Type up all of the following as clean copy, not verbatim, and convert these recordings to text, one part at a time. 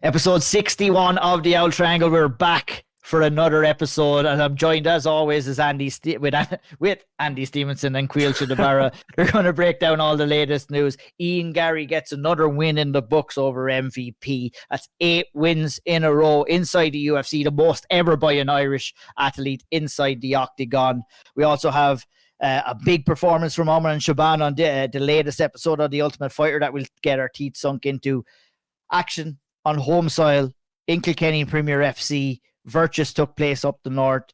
Episode 61 of the Owl Triangle. We're back for another episode, and I'm joined as always as with Andy Stevenson and Caoilte Barra. We're going to break down all the latest news. Ian Garry gets another win in the books over MVP. That's 8 wins in a row inside the UFC, the most ever by an Irish athlete inside the octagon. We also have a big performance from Omran Chaaban on the latest episode of The Ultimate Fighter that we'll get our teeth sunk into. Action on home soil in Kilkenny Premier FC. Virtus took place up the north.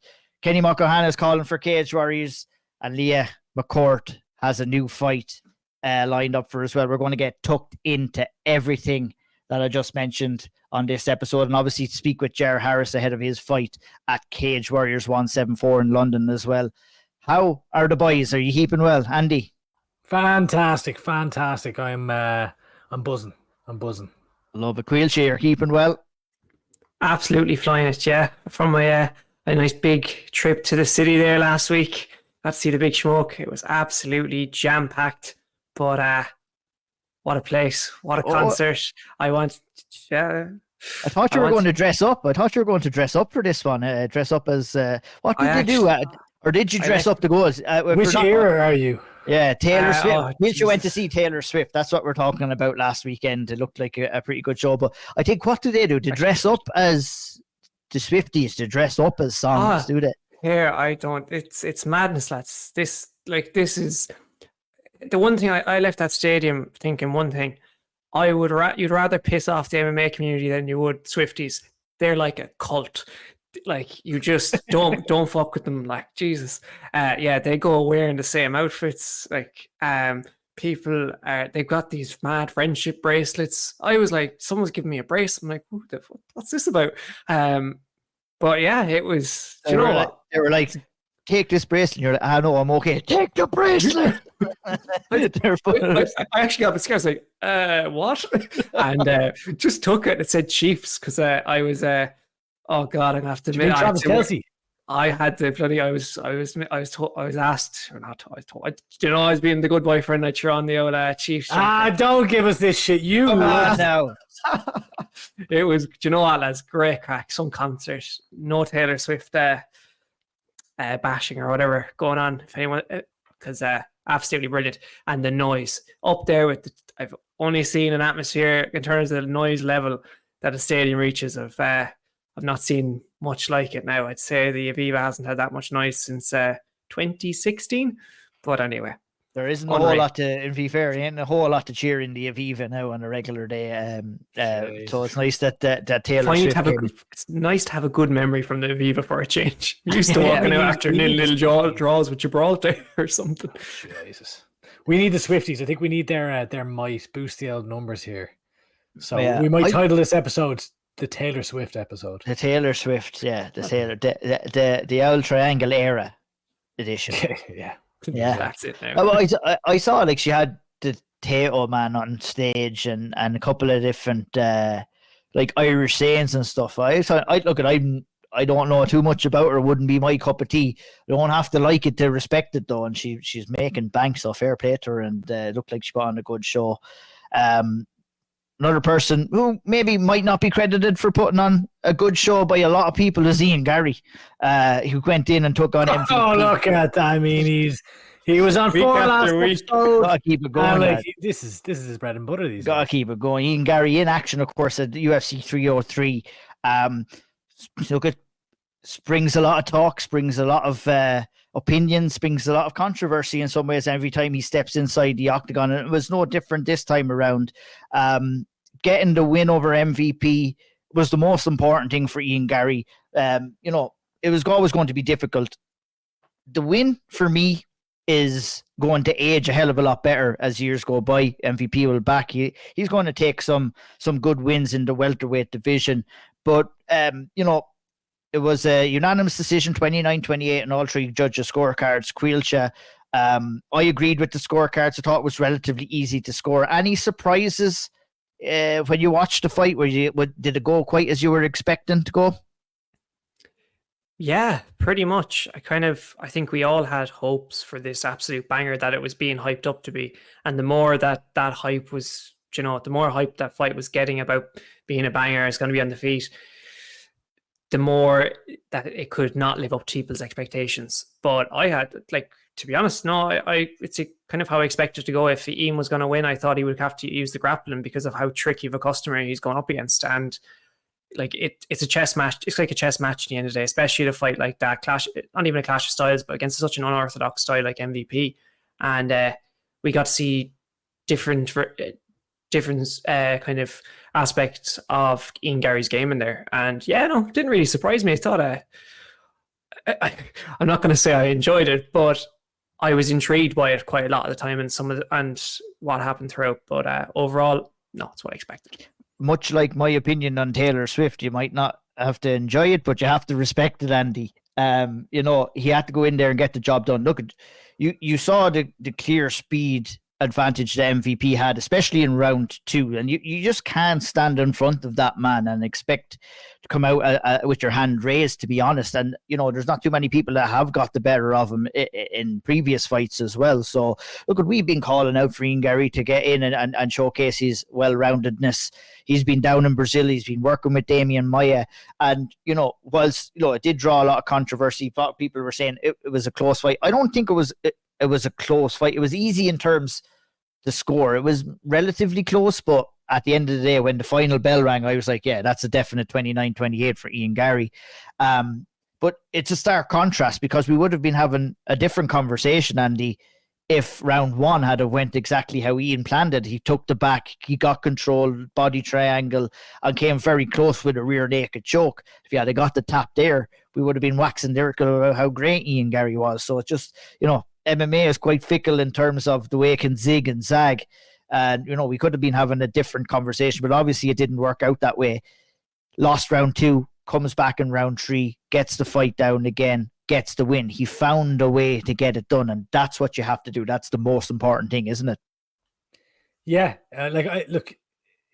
Kenny Mokhonoana is calling for Cage Warriors, and Leah McCourt has a new fight lined up for as well. We're going to get tucked into everything that I just mentioned on this episode, and obviously speak with Ger Harris ahead of his fight at Cage Warriors 174 in London as well. How are the boys? Are you keeping well, Andy? Fantastic. I'm buzzing. Love it. Caoilte, you're keeping well? Absolutely flying it, yeah. From a nice big trip to the city there last week. Got to see the Big Smoke. It was absolutely jam-packed. But what a place. What a concert. I thought you were going to dress up. I thought you were going to dress up for this one. Dress up as... what did you do? Or did you dress up to go as... Which era are you? Yeah, Taylor Swift. You went to see Taylor Swift. That's what we're talking about last weekend. It looked like a pretty good show. But I think, what do they do? To dress up as the Swifties, to dress up as songs, do they? Here, I don't. It's madness, lads. This is the one thing I left that stadium thinking one thing. You'd rather piss off the MMA community than you would Swifties. They're like a cult. Like, you just don't fuck with them. Like, Jesus. They go wearing the same outfits. Like, people they've got these mad friendship bracelets. I was like, someone's giving me a brace. I'm like, what's this about? But yeah, it was. They were like, take this bracelet. And you're like, no, I'm okay. Take the bracelet. I actually got a bit scared. I was like, what? And just took it. It said Chiefs because I was. Oh God, I'm gonna have to admit, Travis Kelce. I had to bloody. I was asked, or not. I was told. I was being the good boyfriend. I cheer on the old Chiefs. Don't give us this shit. No. It was. Do you know what, lads? Great crack. Some concert. No Taylor Swift bashing or whatever going on. If anyone, because absolutely brilliant. And the noise up there with I've only seen an atmosphere in terms of the noise level that a stadium reaches of. I've not seen much like it now. I'd say the Aviva hasn't had that much noise since 2016. But anyway. There isn't a whole lot to, be fair, ain't a whole lot to cheer in the Aviva now on a regular day. So it's nice that Taylor Swift it's nice to have a good memory from the Aviva for a change. You used to walking out after little draws with Gibraltar or something. Jesus. We need the Swifties. I think we need their might boost the old numbers here. So we might title this episode the Taylor Swift episode. The Taylor Swift, yeah. The Owl Triangle era edition. Yeah. That's it now. I saw like she had the Teo man on stage and a couple of different like Irish sayings and stuff. I don't know too much about her. It wouldn't be my cup of tea. I don't have to like it to respect it though. And she's making bank, so fair play to her, and looked like she put on a good show. Another person who maybe might not be credited for putting on a good show by a lot of people is Ian Garry, who went in and took on MVP. Oh, look at that. I mean, he was on 4 last episode. Gotta keep it going. This is his bread and butter. Gotta keep it going. Ian Garry in action, of course, at the UFC 303. Look, it brings a lot of talk, brings a lot of opinions, brings a lot of controversy in some ways every time he steps inside the octagon, and it was no different this time around. Getting the win over MVP was the most important thing for Ian Garry. It was always going to be difficult. The win for me is going to age a hell of a lot better as years go by. MVP will back. He's going to take some good wins in the welterweight division, but it was a unanimous decision, 29-28 on all 3 judges' scorecards. Caoilte, I agreed with the scorecards. I thought it was relatively easy to score. Any surprises when you watched the fight? Did it go quite as you were expecting to go? Yeah, pretty much. I think we all had hopes for this absolute banger that it was being hyped up to be. And the more that hype was, the more hype that fight was getting about being a banger, it's going to be on the feet, the more that it could not live up to people's expectations. But I had, like, to be honest, no, it's kind of how I expected to go. If Ian was going to win, I thought he would have to use the grappling because of how tricky of a customer he's going up against. And like it's a chess match. It's like a chess match at the end of the day, especially to fight like that clash, not even a clash of styles, but against such an unorthodox style like MVP. And we got to see different kind of aspects of Ian Garry's game in there. And yeah, no, it didn't really surprise me. I thought I'm not going to say I enjoyed it, but I was intrigued by it quite a lot of the time, and what happened throughout. But overall, no, it's what I expected. Much like my opinion on Taylor Swift, you might not have to enjoy it, but you have to respect it, Andy. You know, he had to go in there and get the job done. Look, you saw the clear speed advantage the MVP had, especially in round 2, and you just can't stand in front of that man and expect to come out with your hand raised, to be honest. And you know, there's not too many people that have got the better of him in previous fights as well. So look, we've been calling out for Ian Garry to get in and showcase his well-roundedness. He's been down in Brazil, he's been working with Damian Maia, and you know, whilst it did draw a lot of controversy, people were saying it was a close fight. I don't think it was a close fight. It was easy in terms the score. It was relatively close, but at the end of the day, when the final bell rang, I was like, yeah, that's a definite 29-28 for Ian Garry. But it's a stark contrast, because we would have been having a different conversation, Andy, if round 1 had went exactly how Ian planned it. He took the back, he got control, body triangle, and came very close with a rear naked choke. If he had got the tap there, we would have been waxing lyrical about how great Ian Garry was. So it's just, you know, MMA is quite fickle in terms of the way it can zig and zag. And, you know, we could have been having a different conversation, but obviously it didn't work out that way. Lost round 2, comes back in round 3, gets the fight down again, gets the win. He found a way to get it done, and that's what you have to do. That's the most important thing, isn't it? Yeah. Look,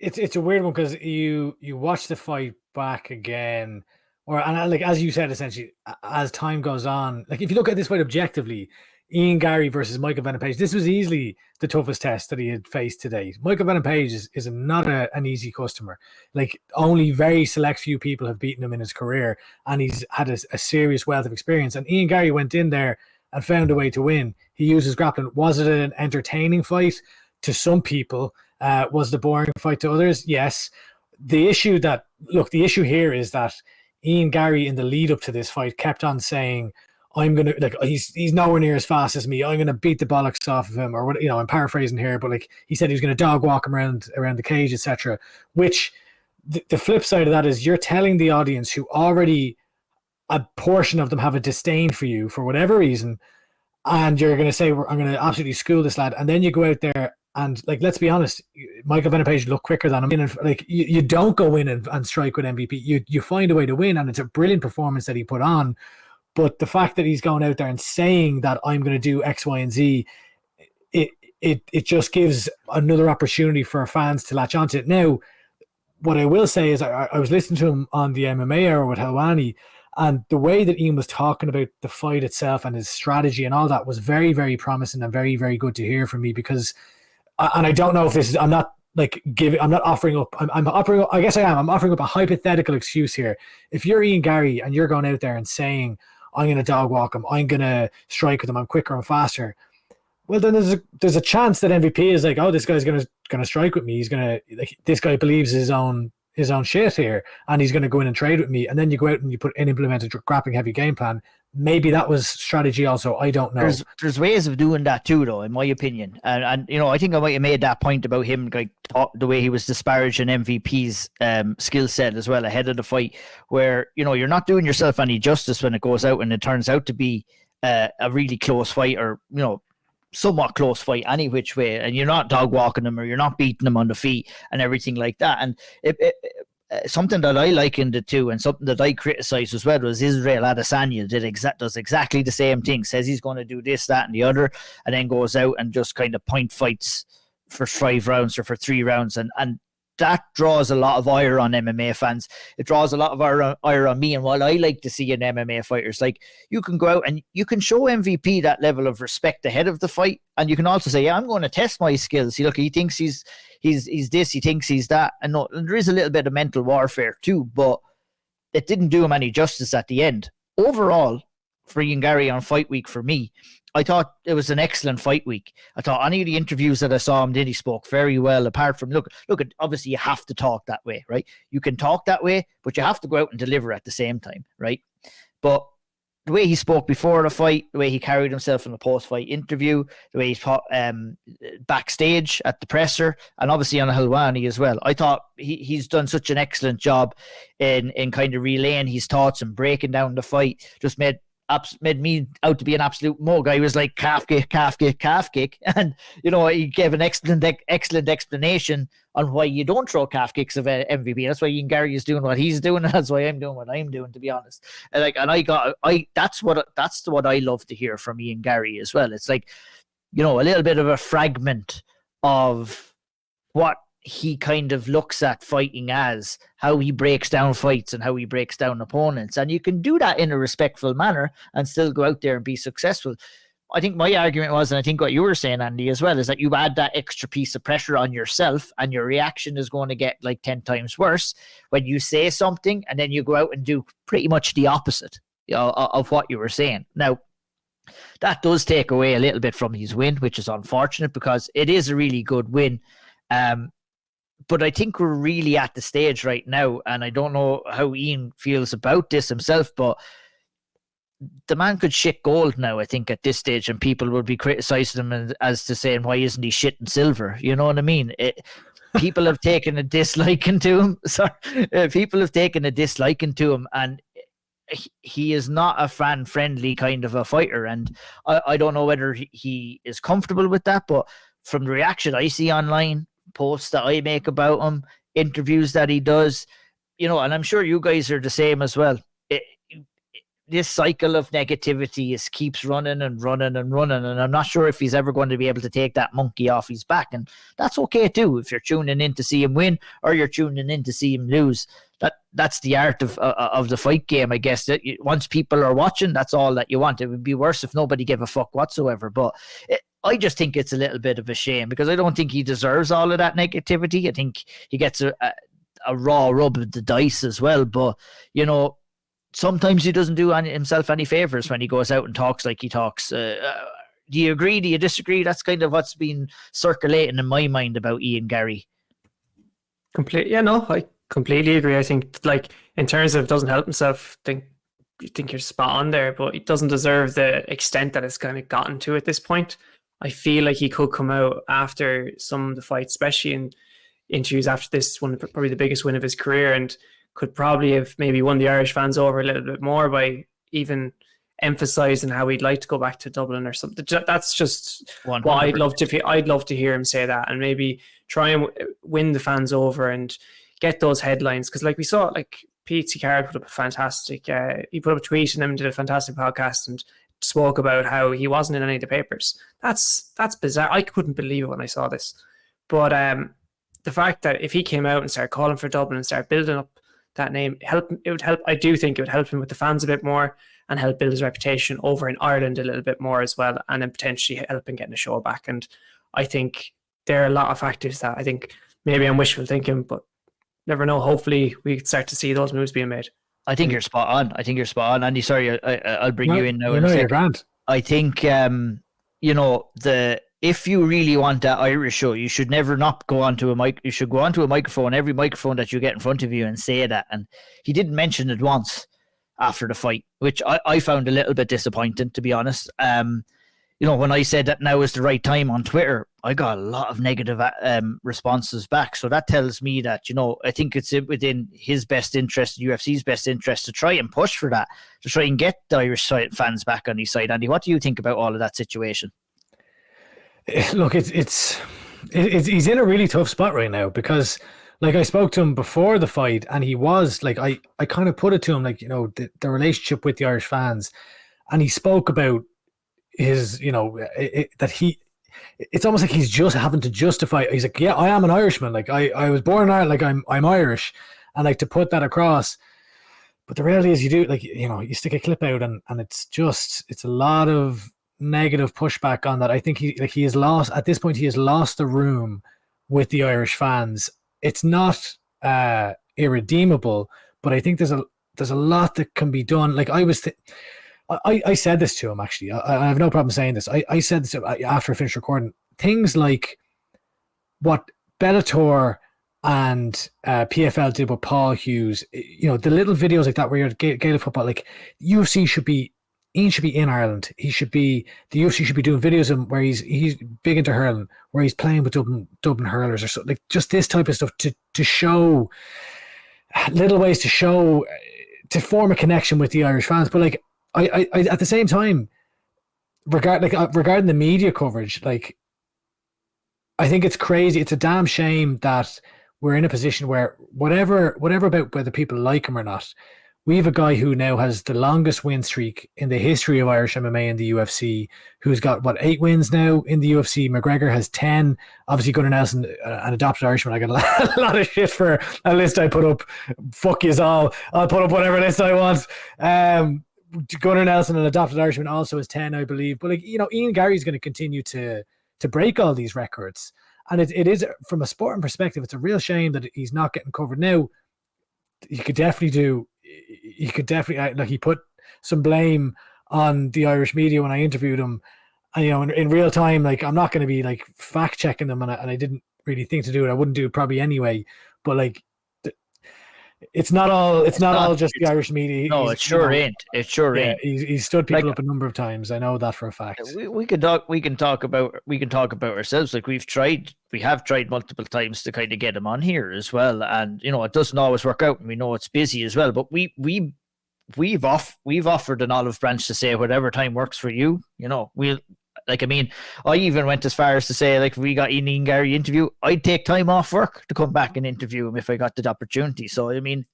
it's a weird one, because you watch the fight back again, and like, as you said, essentially, as time goes on, like, if you look at this fight objectively, Ian Garry versus Michael Venom Page, this was easily the toughest test that he had faced today. Michael Venom Page is not an easy customer. Like, only very select few people have beaten him in his career, and he's had a serious wealth of experience. And Ian Garry went in there and found a way to win. He used his grappling. Was it an entertaining fight? To some people. Was the boring fight to others? Yes. The issue here is that Ian Garry, in the lead up to this fight, kept on saying, I'm gonna, like, he's nowhere near as fast as me, I'm gonna beat the bollocks off of him, or what, you know, I'm paraphrasing here, but like, he said he was gonna dog walk him around the cage, etc. Which the flip side of that is, you're telling the audience, who already, a portion of them, have a disdain for you for whatever reason, and you're gonna say, I'm gonna absolutely school this lad, and then you go out there and, like, let's be honest, Michael Venom Page looked quicker than him. And, like, you don't go in and strike with MVP. You find a way to win, and it's a brilliant performance that he put on. But the fact that he's going out there and saying that I'm going to do X, Y, and Z, it just gives another opportunity for fans to latch onto it. Now, what I will say is, I was listening to him on the MMA Hour with Jawany, and the way that Ian was talking about the fight itself and his strategy and all that was very, very promising and very, very good to hear from me, because, and I don't know if this is, I'm not offering up, I guess I am, I'm offering up a hypothetical excuse here. If you're Ian Garry and you're going out there and saying, I'm going to dog walk him, I'm going to strike with him, I'm quicker and faster, well, then there's a chance that MVP is like, oh, this guy's going to strike with me. He's going to, like, this guy believes his own shit here, and he's going to go in and trade with me. And then you go out and you implement a grappling heavy game plan. Maybe that was strategy also. I don't know. There's ways of doing that too, though, in my opinion. And you know, I think I might have made that point about him, like, the way he was disparaging MVP's skill set as well ahead of the fight, where, you know, you're not doing yourself any justice when it goes out and it turns out to be a really close fight, or, you know, somewhat close fight any which way, and you're not dog walking them, or you're not beating them on the feet and everything like that. And something that I likened it to, and something that I criticised as well, was Israel Adesanya does exactly the same thing. Says he's going to do this, that, and the other, and then goes out and just kind of point fights for 5 rounds or for 3 rounds, and that draws a lot of ire on MMA fans. It draws a lot of ire on me. And what I like to see in MMA fighters, like, you can go out and you can show MVP that level of respect ahead of the fight, and you can also say, yeah, I'm going to test my skills. See, look, he thinks he's this, he thinks he's that, and no, there is a little bit of mental warfare too, but it didn't do him any justice at the end. Overall, for Ian Garry on fight week, for me, I thought it was an excellent fight week. I thought any of the interviews that I saw him did, he spoke very well, apart from, look, obviously you have to talk that way, right? You can talk that way, but you have to go out and deliver at the same time, right? But the way he spoke before the fight, the way he carried himself in the post-fight interview, the way he's backstage at the presser, and obviously on Helwani as well. I thought he's done such an excellent job in kind of relaying his thoughts and breaking down the fight. Just made me out to be an absolute mug. I was like, calf kick. And, you know, he gave an excellent explanation on why you don't throw calf kicks of MVP. That's why Ian Garry is doing what he's doing, and that's why I'm doing what I'm doing, to be honest. That's what I love to hear from Ian Garry as well. It's like, you know, a little bit of a fragment of what he kind of looks at fighting as, how he breaks down fights and how he breaks down opponents. And you can do that in a respectful manner and still go out there and be successful. I think my argument was, and I think what you were saying, Andy, as well, is that you add that extra piece of pressure on yourself and your reaction is going to get like 10 times worse when you say something and then you go out and do pretty much the opposite, you know, of what you were saying. Now, that does take away a little bit from his win, which is unfortunate because it is a really good win. But I think we're really at the stage right now, and I don't know how Ian feels about this himself, but the man could shit gold now, I think, at this stage, and people would be criticising him as to saying, why isn't he shitting silver? You know what I mean? People have taken a disliking to him. People have taken a disliking to him, and he is not a fan-friendly kind of a fighter, and I don't know whether he is comfortable with that, but from the reaction I see online, posts that I make about him, interviews that he does, you know, and I'm sure you guys are the same as well. This cycle of negativity keeps running and running and running, and I'm not sure if he's ever going to be able to take that monkey off his back, and that's okay too. If you're tuning in to see him win or you're tuning in to see him lose, that's the art of the fight game, I guess. That once people are watching, that's all that you want. It would be worse if nobody gave a fuck whatsoever, but I just think it's a little bit of a shame because I don't think he deserves all of that negativity. I think he gets a raw rub of the dice as well. But, you know, sometimes he doesn't do himself any favors when he goes out and talks like he talks. Do you agree? Do you disagree? That's kind of what's been circulating in my mind about Ian Garry. I completely agree. I think, like, in terms of doesn't help himself, I think you're spot on there, but it doesn't deserve the extent that it's kind of gotten to at this point. I feel like he could come out after some of the fights, especially in interviews after this one, probably the biggest win of his career, and could probably have maybe won the Irish fans over a little bit more by even emphasising how he'd like to go back to Dublin or something. That's just 100%. What I'd love to hear him say that, and maybe try and win the fans over and get those headlines. Because like we saw, like Pete Carroll put up a fantastic, he put up a tweet and then did a fantastic podcast and spoke about how he wasn't in any of the papers. That's bizarre. I couldn't believe it when I saw this. But the fact that if he came out and started calling for Dublin and started building up that name, it would help. I do think it would help him with the fans a bit more and help build his reputation over in Ireland a little bit more as well, and then potentially help him getting a show back. And I think there are a lot of factors that I think maybe I'm wishful thinking, but never know. Hopefully we could start to see those moves being made. I think you're spot on. Andy, sorry, I'll bring you in now. You're grand. I think, you know, if you really want that Irish show, you should never not go onto a mic. You should go onto a microphone, every microphone that you get in front of you, and say that. And he didn't mention it once after the fight, which I found a little bit disappointing, to be honest. You know, when I said that now is the right time on Twitter, I got a lot of negative responses back. So that tells me that, you know, I think it's within his best interest, UFC's best interest, to try and push for that, to try and get the Irish fans back on his side. Andy, what do you think about all of that situation? Look, it's he's in a really tough spot right now because, like, I spoke to him before the fight, and he was like, I kind of put it to him, like, you know, the relationship with the Irish fans, and he spoke about his, you know, that it's almost like he's just having to justify. He's like, yeah, I am an Irishman. Like I was born in Ireland. Like I'm Irish, and like to put that across. But the reality is, you do, like, you know, you stick a clip out, and it's a lot of negative pushback on that. I think he has lost at this point. He has lost the room with the Irish fans. It's not irredeemable, but I think there's a lot that can be done. Like I said this to him, actually. I have no problem saying this. I said this after I finished recording. Things like what Bellator and PFL did with Paul Hughes, you know, the little videos like that where you're at Gaelic football, like UFC should be, Ian should be in Ireland. The UFC should be doing videos of him where he's big into hurling, where he's playing with Dublin hurlers or so, like just this type of stuff to show little ways to form a connection with the Irish fans. But like I at the same time, regarding the media coverage, like I think it's crazy. It's a damn shame that we're in a position where whatever about whether people like him or not, we have a guy who now has the longest win streak in the history of Irish MMA in the UFC, who's got, 8 wins now in the UFC. McGregor has 10. Obviously, Gunnar Nelson, an adopted Irishman. I got a lot of shit for a list I put up. Fuck yous all. I'll put up whatever list I want. Gunnar Nelson, an adopted Irishman, also has 10, I believe. But, like, you know, Ian Garry's going to continue to break all these records. And it is, from a sporting perspective, it's a real shame that he's not getting covered now. You could definitely, like, he put some blame on the Irish media when I interviewed him. And, you know, in real time, like, I'm not going to be like fact checking them, and I didn't really think to do it. I wouldn't do it probably anyway. But like, it's not all just the Irish media. No, it sure ain't. It sure ain't. He's stood people up a number of times. I know that for a fact. We can talk about ourselves. Like, we have tried multiple times to kind of get him on here as well, and you know, it doesn't always work out, and we know it's busy as well. But we've offered an olive branch to say whatever time works for you. You know, like, I mean, I even went as far as to say, like, if we got Ian Garry interview, I'd take time off work to come back and interview him if I got the opportunity. So, I mean,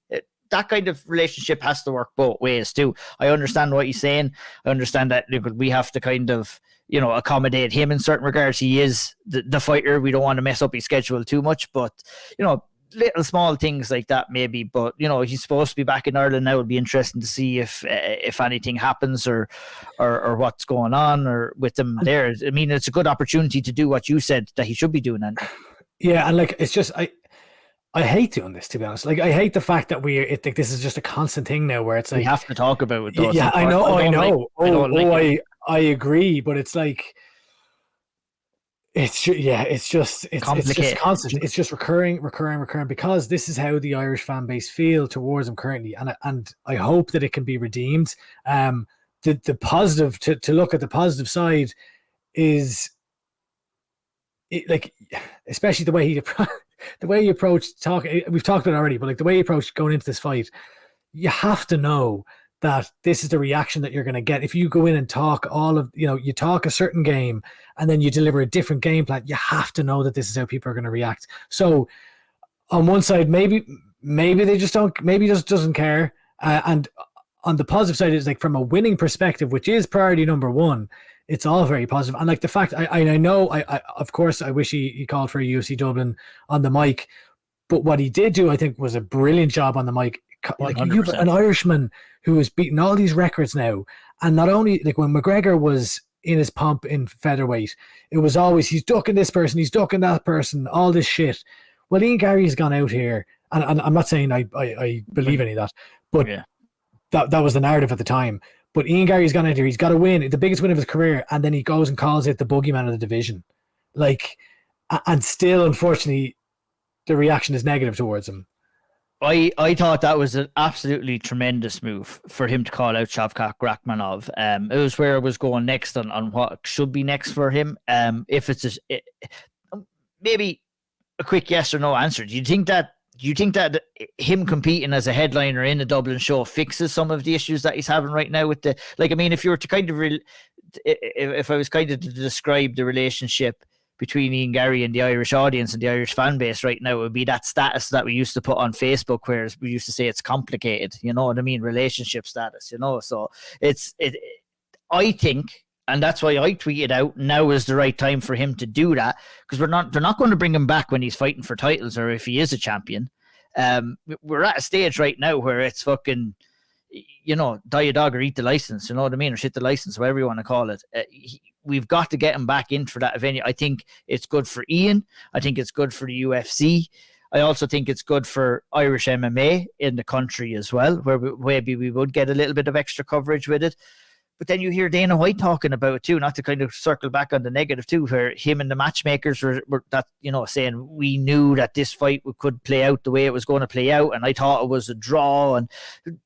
that kind of relationship has to work both ways too. I understand what he's saying. I understand that we have to kind of, you know, accommodate him in certain regards. He is the fighter. We don't want to mess up his schedule too much, but, you know, little small things like that maybe. But, you know, he's supposed to be back in Ireland now. It'll be interesting to see if anything happens or what's going on or with him there. I mean, it's a good opportunity to do what you said that he should be doing. And yeah, and like, it's just I hate doing this, to be honest. Like, I hate the fact that I think this is just a constant thing now where it's like, we have to talk about it though. Yeah, I know. I agree, but it's like, it's just constant. It's just recurring, because this is how the Irish fan base feel towards him currently, and I hope that it can be redeemed. The positive, to look at the positive side is, like, especially the way he approached talking. We've talked about it already, but like the way he approached going into this fight, you have to know that this is the reaction that you're going to get if you go in and talk you talk a certain game and then you deliver a different game plan. You have to know that this is how people are going to react. So on one side, maybe they just don't, maybe just doesn't care. And on the positive side is, like, from a winning perspective, which is priority number one, it's all very positive. And like the fact, I know, of course, I wish he called for a UFC Dublin on the mic, but what he did do, I think, was a brilliant job on the mic. Like, you've an Irishman who has beaten all these records now, and not only, like, when McGregor was in his pomp in featherweight, it was always, he's ducking this person, he's ducking that person, all this shit. Well, Ian Garry's gone out here, and I'm not saying I believe any of that, but yeah, that was the narrative at the time. But Ian Garry's gone out here, he's got to win, the biggest win of his career, and then he goes and calls it the boogeyman of the division. Like, and still, unfortunately, the reaction is negative towards him. I thought that was an absolutely tremendous move for him to call out Shavkat Rakhmonov. It was where I was going next on what should be next for him. If it's maybe a quick yes or no answer. Do you think that him competing as a headliner in a Dublin show fixes some of the issues that he's having right now with the, like, I mean, if you were to kind of if I was kind of to describe the relationship between Ian Garry and the Irish audience and the Irish fan base right now, it would be that status that we used to put on Facebook, where we used to say it's complicated, you know what I mean? Relationship status, you know? So I think And that's why I tweeted out, now is the right time for him to do that, because they're not going to bring him back when he's fighting for titles or if he is a champion. We're at a stage right now where it's fucking, die a dog or eat the license, you know what I mean? Or shit the license, whatever you want to call it. We've got to get him back in for that venue. I think it's good for Ian. I think it's good for the UFC. I also think it's good for Irish MMA in the country as well, where maybe we would get a little bit of extra coverage with it. But then you hear Dana White talking about it too, not to kind of circle back on the negative too, where him and the matchmakers were that, saying we knew that this fight could play out the way it was going to play out, and I thought it was a draw, and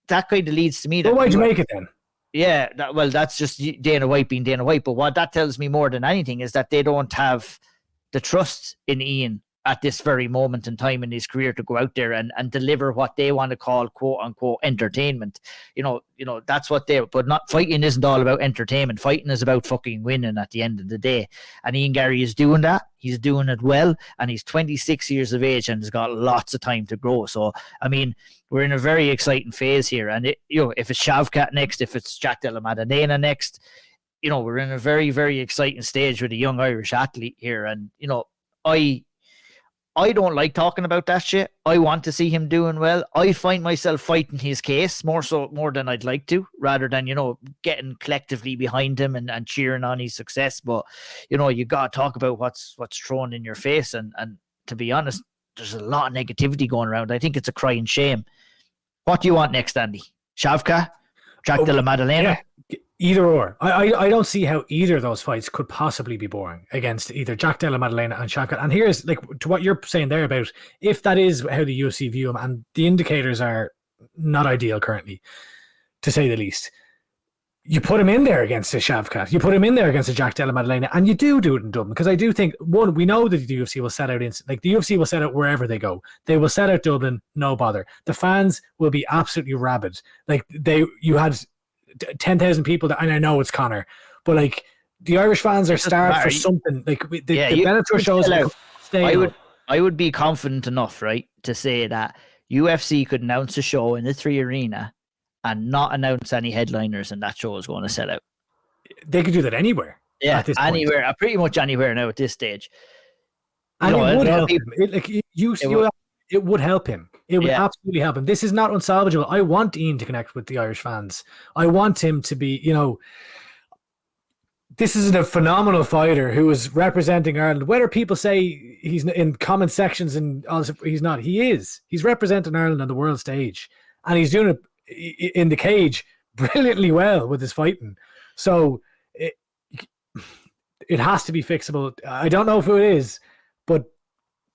that kind of leads to me. Well, why'd you make it then? Yeah, that's just Dana White being Dana White. But what that tells me more than anything is that they don't have the trust in Ian at this very moment in time in his career to go out there and deliver what they want to call quote unquote entertainment. That's what but not fighting isn't all about entertainment. Fighting is about fucking winning at the end of the day. And Ian Garry is doing that. He's doing it well, and he's 26 years of age and has got lots of time to grow. So, I mean, we're in a very exciting phase here. And if it's Shavkat next, if it's Jack Della Maddalena next, we're in a very, very exciting stage with a young Irish athlete here. And, I don't like talking about that shit. I want to see him doing well. I find myself fighting his case more than I'd like to, rather than, getting collectively behind him and cheering on his success. But, you got to talk about what's thrown in your face. And to be honest, there's a lot of negativity going around. I think it's a crying shame. What do you want next, Andy? Shavkat? Jack Della Maddalena? Yeah. Either or. I don't see how either of those fights could possibly be boring against either Jack Della Maddalena and Shavkat. And here's, to what you're saying there about, if that is how the UFC view him, and the indicators are not ideal currently, to say the least, you put him in there against a Shavkat, you put him in there against a Jack Della Maddalena, and you do it in Dublin. Because I do think, one, we know that the UFC will set out, the UFC will set out wherever they go. They will set out Dublin, no bother. The fans will be absolutely rabid. You had 10,000 people and I know it's Conor, but the Irish fans are starved for something. The Bellator shows I would be confident enough, right, to say that UFC could announce a show in the 3 Arena and not announce any headliners, and that show is going to sell out. They could do that anywhere. Yeah, anywhere, pretty much anywhere now at this stage. And it would help him. It would help him. It would absolutely help him. This is not unsalvageable. I want Ian to connect with the Irish fans. I want him to be, this is a phenomenal fighter who is representing Ireland. Whether people say he's in comment sections and all this, he's not. He is. He's representing Ireland on the world stage. And he's doing it in the cage brilliantly well with his fighting. So it has to be fixable. I don't know if it is, but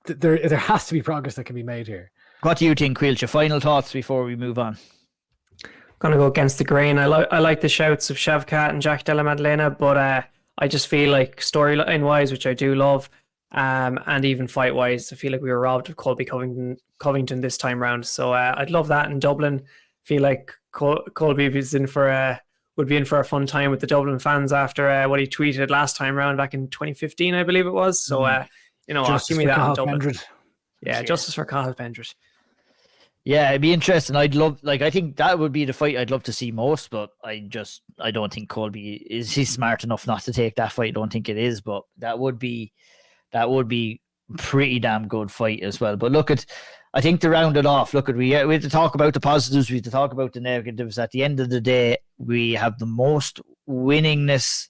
there has to be progress that can be made here. What do you think, Caoilte? Final thoughts before we move on. Going to go against the grain. I like the shouts of Shavkat and Jack Della Maddalena, but I just feel like storyline wise, which I do love, and even fight wise, I feel like we were robbed of Colby Covington this time round. So I'd love that in Dublin. Feel like Colby would be in for a fun time with the Dublin fans after what he tweeted last time round back in 2015, I believe it was. So give me that in Dublin. Pendred. Yeah, justice for Caoilte Pendred. Yeah, it'd be interesting. I think that would be the fight I'd love to see most, but I don't think Colby he's smart enough not to take that fight. I don't think it is, but that would be pretty damn good fight as well. But I think to round it off, we have to talk about the positives, we have to talk about the negatives. At the end of the day, we have the most winningness.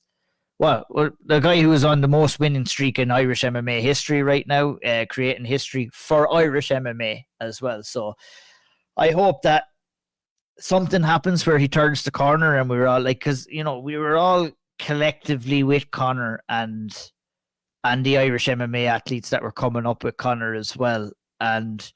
Well, the guy who is on the most winning streak in Irish MMA history right now, creating history for Irish MMA as well. So I hope that something happens where he turns the corner and we're all because, we were all collectively with Conor and the Irish MMA athletes that were coming up with Conor as well. And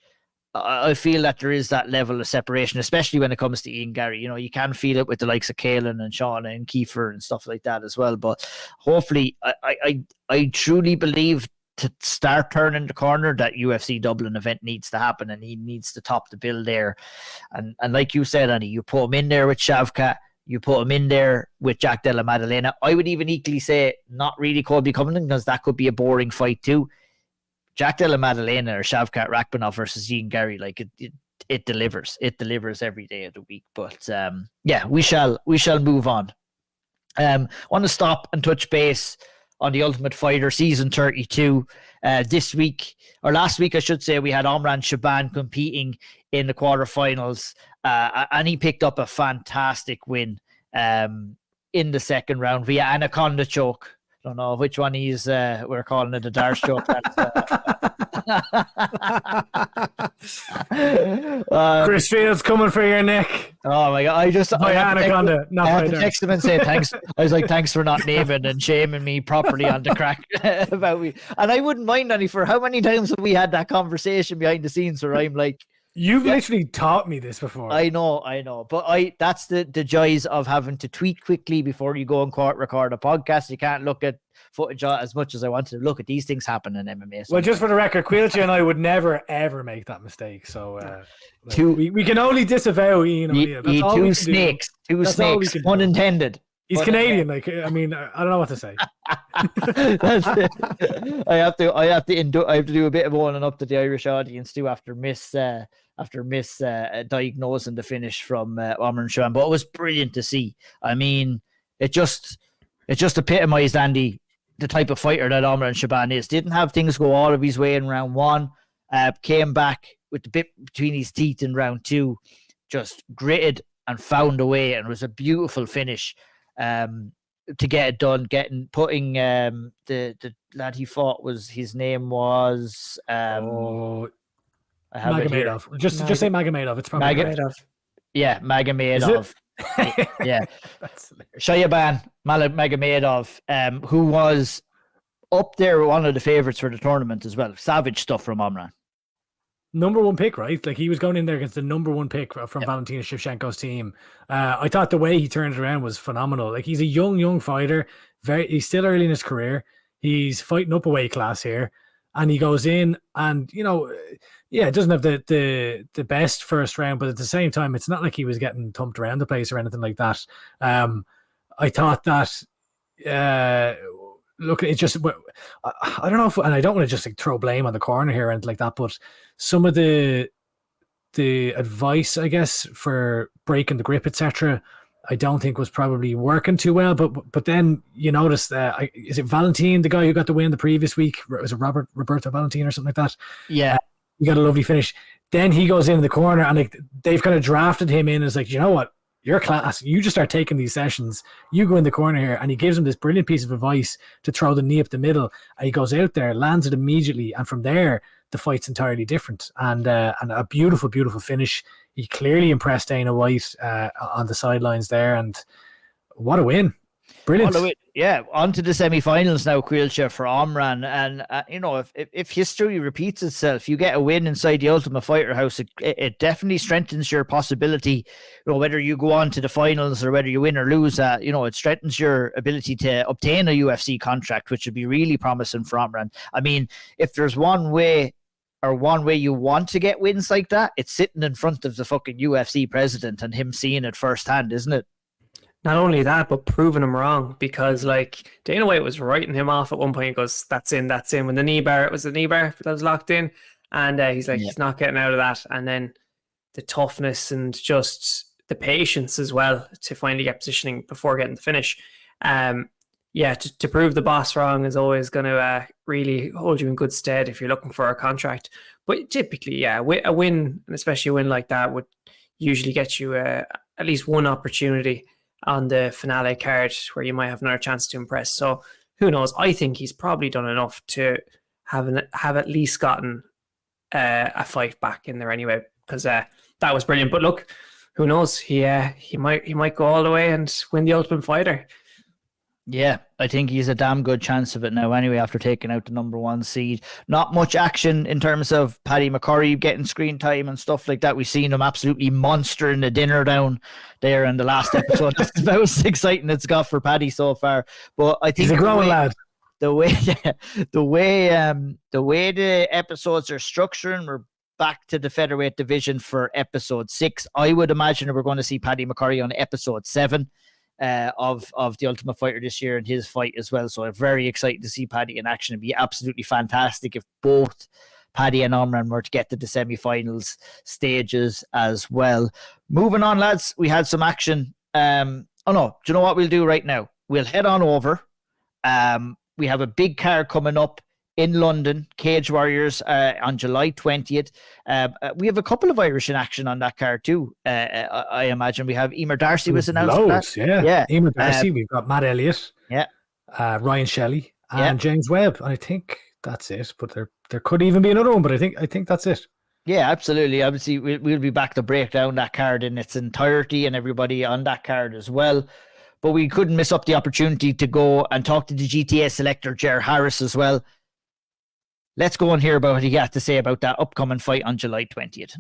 I feel that there is that level of separation, especially when it comes to Ian Garry. You can feel it with the likes of Caolan and Sean and Kiefer and stuff like that as well. But hopefully, I truly believe to start turning the corner, that UFC Dublin event needs to happen, and he needs to top the bill there. And like you said, Annie, you put him in there with Shavkat, you put him in there with Jack Della Maddalena. I would even equally say not really Colby Covington, because that could be a boring fight too. Jack Della Maddalena or Shavkat Rakhmonov versus Ian Garry, it delivers. It delivers every day of the week. But we shall move on. Want to stop and touch base on the Ultimate Fighter season 32. This week, or last week, I should say, we had Omran Chaaban competing in the quarterfinals, and he picked up a fantastic win in the second round via Anaconda choke. Don't know which one we're calling it a Darce choke. Chris Fields coming for your neck. Oh my god! I Anaconda. had to text him and say thanks. I was like, thanks for not naming and shaming me properly on the crack about me. And I wouldn't mind any for how many times have we had that conversation behind the scenes where I'm like, you've literally taught me this before. I know. But that's the joys of having to tweet quickly before you go and record a podcast. You can't look at footage as much as I wanted to look at. These things happen in MMA. Sometimes. Well, just for the record, Caoilte and I would never ever make that mistake. So we can only disavow Ian O'Neill. Two snakes, pun intended. He's Canadian. I don't know what to say. That's it. I have to do a bit of owning up to the Irish audience too after diagnosing the finish from Omran Chaaban. But it was brilliant to see. I mean, it just epitomised, Andy, the type of fighter that Omran Chaaban is. Didn't have things go all of his way in round one. Came back with the bit between his teeth in round two. Just gritted and found a way, and it was a beautiful finish. To get it done, putting the lad he fought his name was Magomedov. Just say Magomedov. It's probably Magomedov. Yeah, Magomedov. Yeah, Chaaban Magomedov, who was up there, one of the favorites for the tournament as well. Savage stuff from Omran. Number one pick, right? Like he was going in there against the number one pick from Valentina Shevchenko's team. I thought the way he turned it around was phenomenal. Like he's a young fighter. He's still early in his career. He's fighting up a weight class here, and he goes in and it doesn't have the best first round, but at the same time, it's not like he was getting thumped around the place or anything like that. I thought that. Look, it's just, I don't know if, and I don't want to just like throw blame on the corner here and like that, but some of the advice, I guess, for breaking the grip, etc., I don't think was probably working too well. But then you notice that is it Valentin, the guy who got the win the previous week? Was it Roberto Valentin or something like that? Yeah, he got a lovely finish. Then he goes in the corner and like they've kind of drafted him in as like, you know what? You're class. You just start taking these sessions. You go in the corner here, and he gives him this brilliant piece of advice to throw the knee up the middle. And he goes out there, lands it immediately, and from there, the fight's entirely different. And a beautiful, beautiful finish. He clearly impressed Dana White on the sidelines there, and what a win! Brilliant. Yeah, on to the semi-finals now, Caoilte, for Omran. And, if history repeats itself, you get a win inside the Ultimate Fighter house, it definitely strengthens your possibility, whether you go on to the finals or whether you win or lose, it strengthens your ability to obtain a UFC contract, which would be really promising for Omran. I mean, if there's one way you want to get wins like that, it's sitting in front of the fucking UFC president and him seeing it firsthand, isn't it? Not only that, but proving him wrong, because like Dana White was writing him off at one point. He goes, that's in. When the knee bar, it was the knee bar that was locked in. And he's like, he's not getting out of that. And then the toughness and just the patience as well to finally get positioning before getting the finish. To prove the boss wrong is always going to really hold you in good stead if you're looking for a contract. But typically, a win, and especially a win like that, would usually get you at least one opportunity on the finale card where you might have another chance to impress. So who knows? I think he's probably done enough to have at least gotten a fight back in there anyway, because that was brilliant. But look, who knows? He might go all the way and win the Ultimate Fighter. Yeah, I think he's a damn good chance of it now anyway after taking out the number one seed. Not much action in terms of Paddy McCurry getting screen time and stuff like that. We've seen him absolutely monstering the dinner down there in the last episode. That's about as exciting it's got for Paddy so far. But I think he's a grown lad. The way the episodes are structuring, we're back to the featherweight division for episode 6. I would imagine we're going to see Paddy McCurry on episode 7. Of the Ultimate Fighter this year and his fight as well. So I'm very excited to see Paddy in action. It'd be absolutely fantastic if both Paddy and Omran were to get to the semi-finals stages as well. Moving on, lads, we had some action. Do you know what we'll do right now? we'll head on over. We have a big card coming up in London, Cage Warriors on July 20th. We have a couple of Irish in action on that card too. I imagine we have Emer Darcy was announced. Loads, yeah. Emer Darcy, we've got Matt Elliott, Ryan Shelley, and James Webb. And I think that's it. But there could even be another one. But I think that's it. Yeah, absolutely. Obviously, we'll be back to break down that card in its entirety and everybody on that card as well. But we couldn't miss up the opportunity to go and talk to the GTA selector, Ger Harris, as well. Let's go and hear about what he had to say about that upcoming fight on July 20th.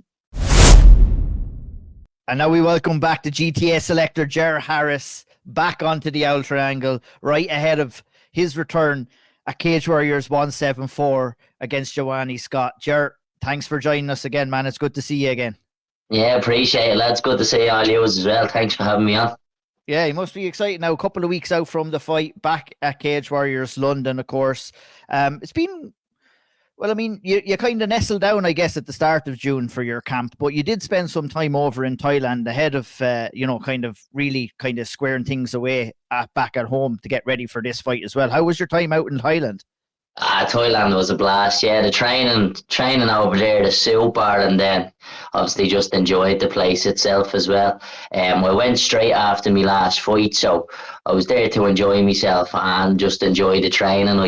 And now we welcome back the GTA selector, Ger Harris, back onto the Owl Triangle, right ahead of his return at Cage Warriors 174 against Jawany Scott. Ger, thanks for joining us again, man. It's good to see you again. Yeah, appreciate it, lads. Good to see all you as well. Thanks for having me on. Yeah, you must be excited now. A couple of weeks out from the fight, back at Cage Warriors London, of course. It's been... Well, I mean, you kind of nestled down, I guess, at the start of June for your camp, but you did spend some time over in Thailand ahead of, kind of really kind of squaring things away back at home to get ready for this fight as well. How was your time out in Thailand? Thailand was a blast. Yeah, the training over there, the super, and then obviously just enjoyed the place itself as well. I went straight after my last fight, so I was there to enjoy myself and just enjoy the training.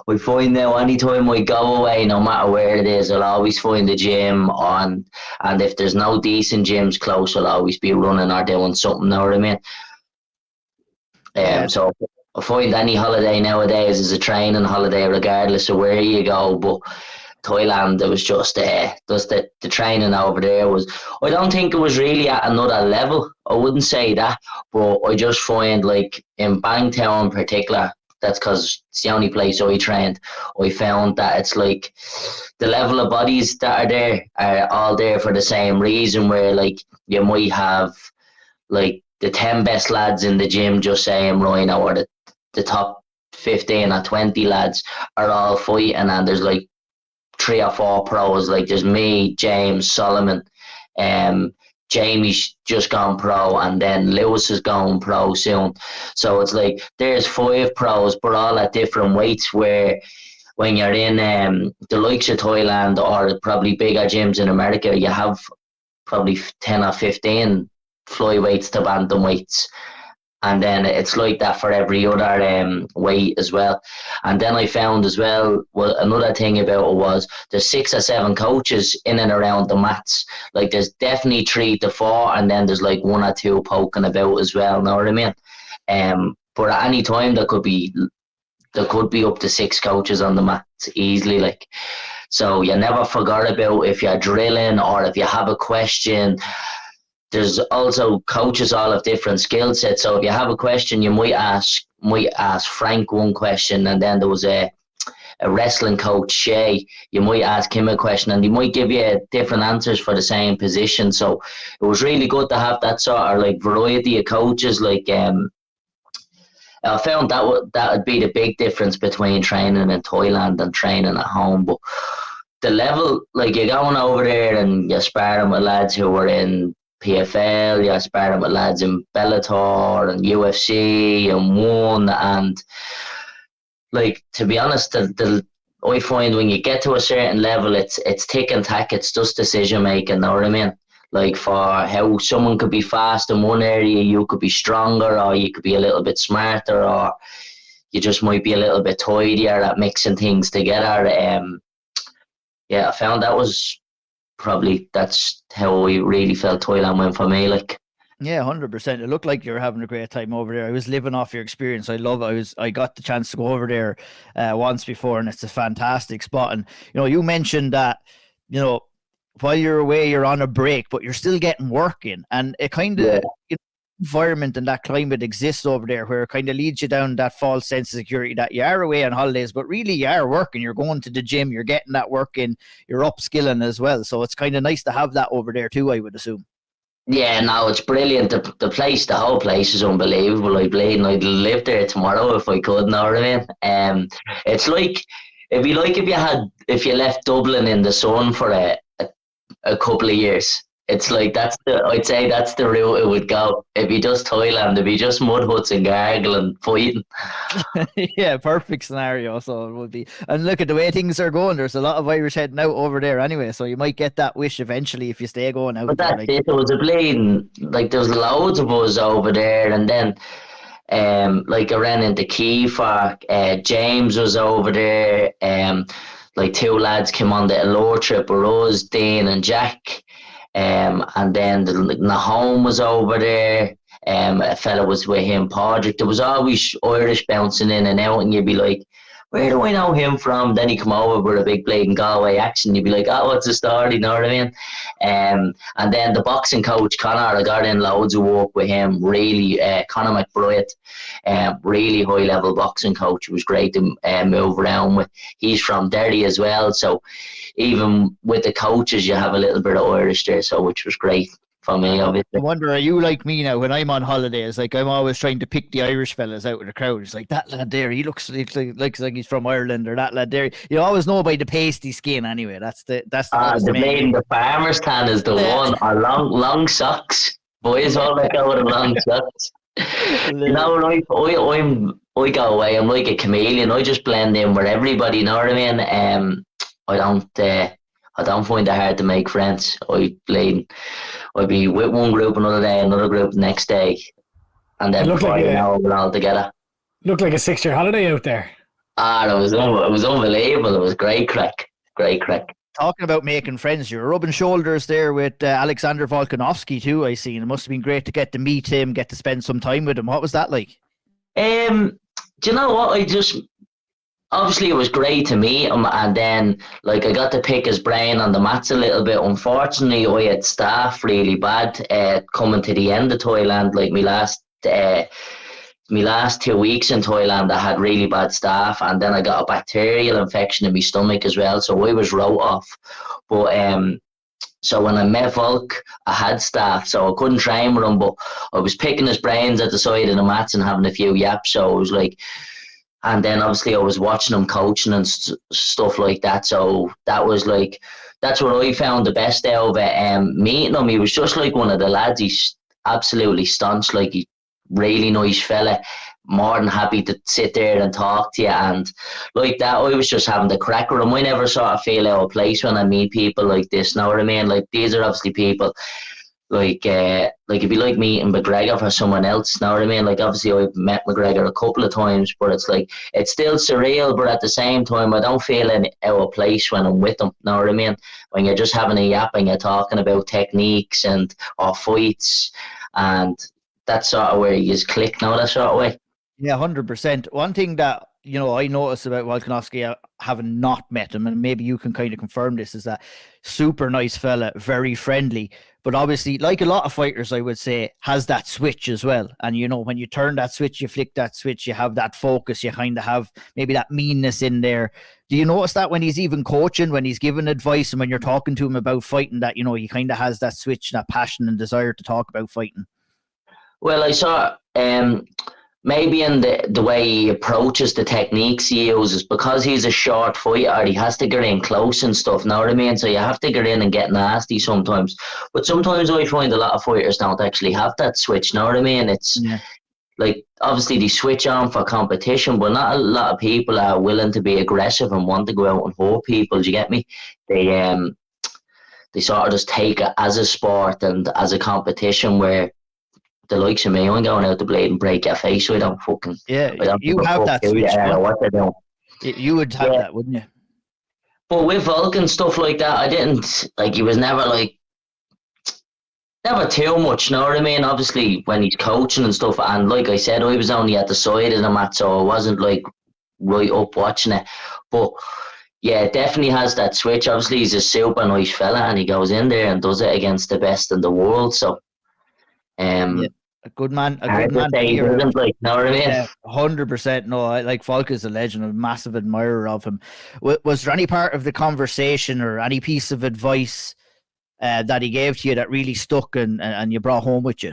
I find now anytime I go away, no matter where it is, I'll always find a gym on, and if there's no decent gyms close, I'll always be running or doing something. Know what I mean? So I find any holiday nowadays is a training holiday, regardless of where you go. But Thailand, it was just the training over there was. I don't think it was really at another level. I wouldn't say that, but I just find like in Bangtown in particular, that's because it's the only place I trained. I found that it's like the level of bodies that are there are all there for the same reason. Where like you might have like the 10 best lads in the gym just saying right now, or the top 15 or 20 lads are all fighting, and there's like 3 or 4 pros. Like there's me, James, Solomon, Jamie's just gone pro, and then Lewis is going pro soon. So it's like there's 5 pros, but all at different weights. Where when you're in the likes of Thailand or probably bigger gyms in America, you have probably 10 or 15 flyweights to bantamweights. And then it's like that for every other weight as well. And then I found as well, another thing about it was there's 6 or 7 coaches in and around the mats. Like there's definitely 3 to 4, and then there's like 1 or 2 poking about as well. Know what I mean? But at any time there could be up to 6 coaches on the mats easily. Like, so you never forgot about if you're drilling or if you have a question. There's also coaches all of different skill sets. So if you have a question, you might ask Frank one question, and then there was a wrestling coach, Shay. You might ask him a question, and he might give you different answers for the same position. So it was really good to have that sort of like variety of coaches. Like I found that would be the big difference between training in Thailand and training at home. But the level, like you're going over there and you're sparring with lads who were in PFL, you're sparring with lads in Bellator and UFC and ONE, and like to be honest, I find when you get to a certain level, it's tick and tack, it's just decision making. Know what I mean? Like for how someone could be fast in one area, you could be stronger, or you could be a little bit smarter, or you just might be a little bit tidier at mixing things together. I found that was. Probably that's how we really felt Thailand went for me. Like, yeah, 100%. It looked like you were having a great time over there. I was living off your experience. I got the chance to go over there once before, and it's a fantastic spot. And you mentioned that while you're away, you're on a break, but you're still getting work in, and it kind of environment and that climate exists over there where it kind of leads you down that false sense of security that you are away on holidays, but really you are working, you're going to the gym, you're getting that work in, you're upskilling as well. So it's kind of nice to have that over there too, I would assume. Yeah, no, it's brilliant. The whole place is unbelievable. I'd live there tomorrow if I could. Know what I mean? It's like if you left Dublin in the sun for a couple of years, It's like I'd say that's the route it would go. It'd be just Thailand, it'd be just mud huts and gargling, fighting. Yeah, perfect scenario. So it would be. And look at the way things are going. There's a lot of Irish heading out over there anyway. So you might get that wish eventually if you stay going out But there. that's Like, it. There was a bleeding, like there was loads of us over there, and then like I ran into Kiefer, James was over there, like two lads came on the Allure trip with us, Dean and Jack, and then Nahome was over there, a fella was with him, Podrick. There was always Irish bouncing in and out, and you'd be like, where do I know him from? Then he come over with a big blatant Galway accent. You'd be like, oh, what's the story? You know what I mean? And then the boxing coach, Conor, I got in loads of work with him. Really, Conor McBride, really high-level boxing coach. It was great to move around with. He's from Derry as well. So even with the coaches, you have a little bit of Irish there, so which was great for me, obviously. I wonder, are you like me now when I'm on holidays? Like, I'm always trying to pick the Irish fellas out of the crowd. It's like, that lad there, he looks like he's from Ireland, or that lad there. You always know by the pasty skin anyway. That's the The farmer's tan is the one. Or long socks. Boys all like out with long socks. You know, like, I go away, I'm like a chameleon. I just blend in with everybody, you know what I mean? I don't find it hard to make friends. I'd be with one group another day, another group the next day, and then we're all together. Looked like a 6-year holiday out there. It was unbelievable. It was great crack. Talking about making friends, you're rubbing shoulders there with Alexander Volkanovski too, I seen. It must have been great to get to meet him, get to spend some time with him. What was that like? Do you know what? Obviously it was great to meet him, and then like I got to pick his brain on the mats a little bit. Unfortunately, I had staph really bad coming to the end of Thailand. Like my last 2 weeks in Thailand, I had really bad staph, and then I got a bacterial infection in my stomach as well, so I was wrote off. But so when I met Volk, I had staph, so I couldn't train with him, but I was picking his brains at the side of the mats and having a few yaps, so it was like. And then obviously I was watching him coaching and stuff like that. So that was like, that's what I found the best out of it. Meeting him, he was just like one of the lads. He's absolutely staunch, like he really nice fella. More than happy to sit there and talk to you. And like that, I was just having the crack with him. I never sort of feel out of place when I meet people like this. Know what I mean? Like these are obviously people. Like it'd be like meeting McGregor for someone else, know what I mean? Like obviously I've met McGregor a couple of times, but it's like it's still surreal, but at the same time I don't feel out of place when I'm with him, know what I mean? When you're just having a yap and you're talking about techniques and or fights, and that's sort of where you just click now, that sort of way. Yeah, 100%. One thing that, you know, I noticed about Volkanovski, having not met him, and maybe you can kind of confirm this, is that super nice fella, very friendly, but obviously, like a lot of fighters, I would say, has that switch as well. And, you know, when you turn that switch, you flick that switch, you have that focus, you kind of have maybe that meanness in there. Do you notice that when he's even coaching, when he's giving advice, and when you're talking to him about fighting, that, you know, he kind of has that switch, that passion and desire to talk about fighting? Well, I saw maybe in the way he approaches the techniques he uses, because he's a short fighter, he has to get in close and stuff, know what I mean? So you have to get in and get nasty sometimes. But sometimes I find a lot of fighters don't actually have that switch, know what I mean? It's like, obviously they switch on for competition, but not a lot of people are willing to be aggressive and want to go out and hurt people, do you get me? They sort of just take it as a sport and as a competition, where the likes of me, I'm going out to blade and break your face, so I don't fucking... Yeah, you have that switch. What they do. You would have that, wouldn't you? But with Volk and stuff like that, I didn't... Like, he was never, like... Never too much, know what I mean? Obviously, when he's coaching and stuff, and like I said, I was only at the side of the mat, so I wasn't, like, right up watching it. But, yeah, it definitely has that switch. Obviously, he's a super nice fella, and he goes in there and does it against the best in the world, so... Yeah. A good man. Like, know what I mean? Yeah, 100%. No, like Volk is a legend. I'm a massive admirer of him. Was there any part of the conversation or any piece of advice that he gave to you that really stuck and you brought home with you?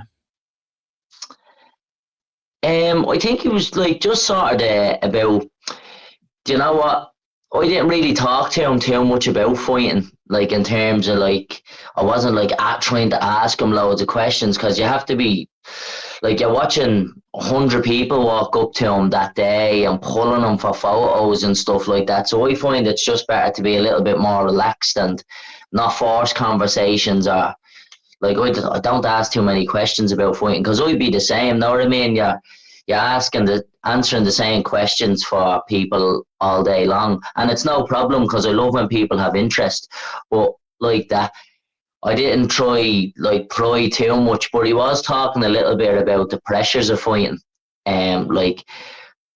I think it was like just sort of about, do you know what? I didn't really talk to him too much about fighting. like in terms of like, I wasn't like trying to ask him loads of questions, because you have to be, like, you're watching 100 people walk up to him that day and pulling him for photos and stuff like that. So I find it's just better to be a little bit more relaxed and not force conversations, or like I don't ask too many questions about fighting, because I'd be the same. Know what I mean? You're answering the same questions for people all day long, and it's no problem, because I love when people have interest. But like that, I didn't try pry too much, but he was talking a little bit about the pressures of fighting, like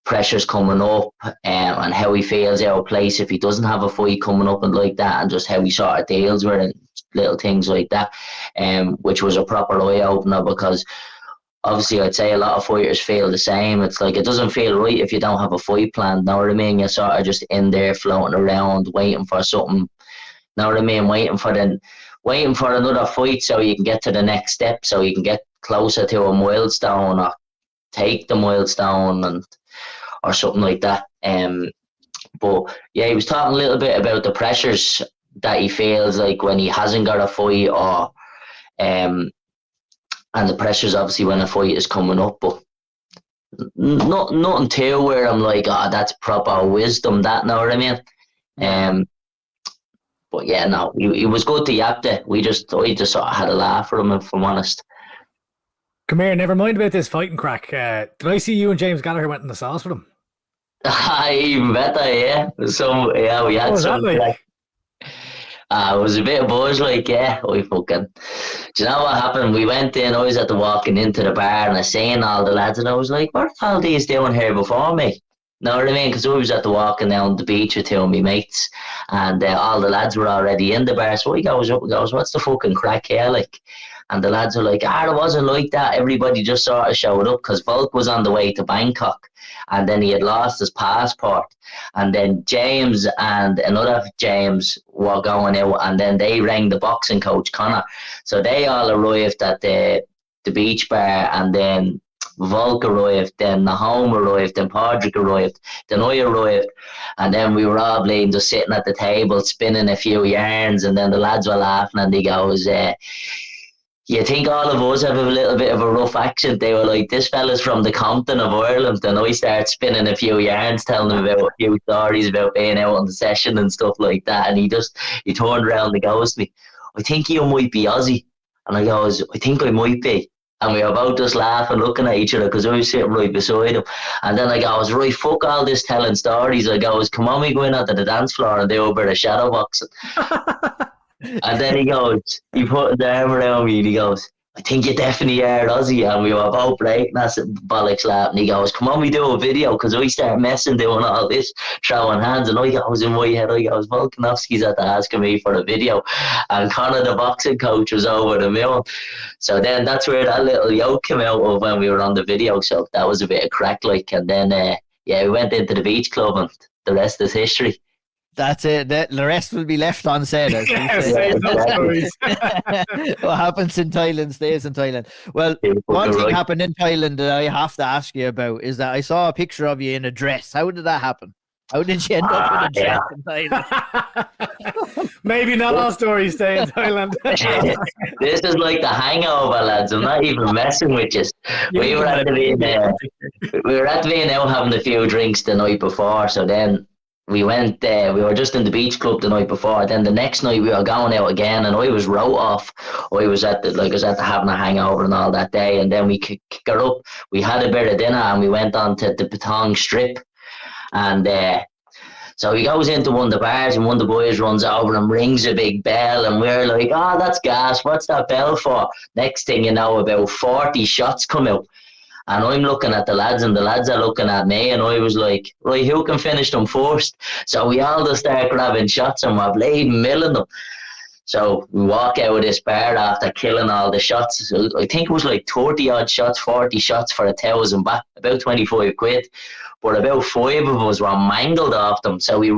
pressures coming up, and how he feels out of place if he doesn't have a fight coming up and like that, and just how he sort of deals with it, little things like that, which was a proper eye opener, because obviously I'd say a lot of fighters feel the same. It's like, it doesn't feel right if you don't have a fight planned. Know what I mean? You're sort of just in there floating around, waiting for something. Know what I mean? Waiting for another fight so you can get to the next step, so you can get closer to a milestone, or take the milestone, or something like that. But yeah, he was talking a little bit about the pressures that he feels like when he hasn't got a fight, or and the pressures obviously when a fight is coming up. But nothing too where I'm like, that's proper wisdom, that, know what I mean? But yeah, no, he was good to yap there. I just sort of had a laugh for him, if I'm honest. Come here, never mind about this fighting crack. Did I see you and James Gallagher went in the sauce with him? Even better, yeah. So yeah, we had What was some. that like? It was a bit of buzz, like, yeah. Do you know what happened? We went in, I was at the walking into the bar, and I seen all the lads, and I was like, what the hell are these doing here before me? Know what I mean? Because I was at the walking down the beach with two of my mates, and all the lads were already in the bar. So he goes up and goes, what's the fucking crack here, like? And the lads were like, it wasn't like that. Everybody just sort of showed up, because Volk was on the way to Bangkok, and then he had lost his passport. And then James and another James were going out, and then they rang the boxing coach, Conor. So they all arrived at the beach bar, and then Volk arrived, then Nahom arrived, then Padraig arrived, then I arrived, and then we were all bleeding, just sitting at the table, spinning a few yarns, and then the lads were laughing, and he goes, you think all of us have a little bit of a rough accent? They were like, this fella's from the Compton of Ireland. And I started spinning a few yarns, telling them about a few stories about being out on the session and stuff like that. And he turned around and goes to me, I think you might be Aussie. And I goes, I think I might be. And we were both just laughing, looking at each other, because I was sitting right beside him. And then I goes, right, fuck all this telling stories. I goes, come on, we go in onto the dance floor and do a bit of shadow boxing. And then he put his arm around me and he goes, I think you definitely are Aussie. And we were both breaking us bollocks laughing. He goes, come on, we do a video, because we start messing, doing all this, throwing hands. And I goes in my head, Volkanovski's at asking me for a video. And Conor, the boxing coach, was over the moon. So then that's where that little yoke came out of when we were on the video. So that was a bit of crack, like. And then, we went into the beach club, and the rest is history. That's it. The rest will be left unsaid. What happens in Thailand stays in Thailand. Well, one thing happened in Thailand that I have to ask you about is that I saw a picture of you in a dress. How did that happen? How did you end up in a dress in Thailand? Maybe not all stories stay in Thailand. This is like the hangover, lads. I'm not even messing with you. We were at the V&L having a few drinks the night before, so then we went there. We were just in the beach club the night before. Then the next night we were going out again, and I was wrote off. I was at the having a hangover and all that day. And then we got up. We had a bit of dinner, and we went on to the Patong Strip. And so he goes into one of the bars, and one of the boys runs over and rings a big bell, and we're like, that's gas. What's that bell for? Next thing you know, about 40 shots come out. And I'm looking at the lads, and the lads are looking at me, and I was like, right, who can finish them first? So we all just start grabbing shots, and we're bleeding, milling them. So we walk out of this bar after killing all the shots. I think it was like 30-odd shots, 40 shots for 1,000 baht, about 25 quid. But about 5 of us were mangled off them. So we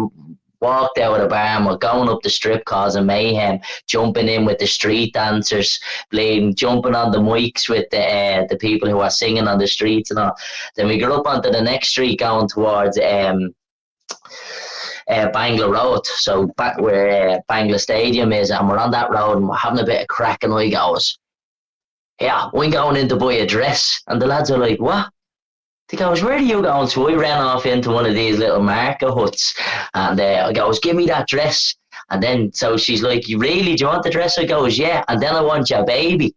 walked out of the bar, and we're going up the strip causing mayhem, jumping in with the street dancers, jumping on the mics with the people who are singing on the streets and all. Then we got up onto the next street going towards Bangla Road. So back where Bangla Stadium is, and we're on that road and we're having a bit of crack, and I goes, yeah, I'm going in to buy a dress. And the lads are like, what? He goes, where are you going? So I ran off into one of these little market huts, and I goes, give me that dress. And then, so she's like, you really, do you want the dress? I goes, yeah. And then I want your baby.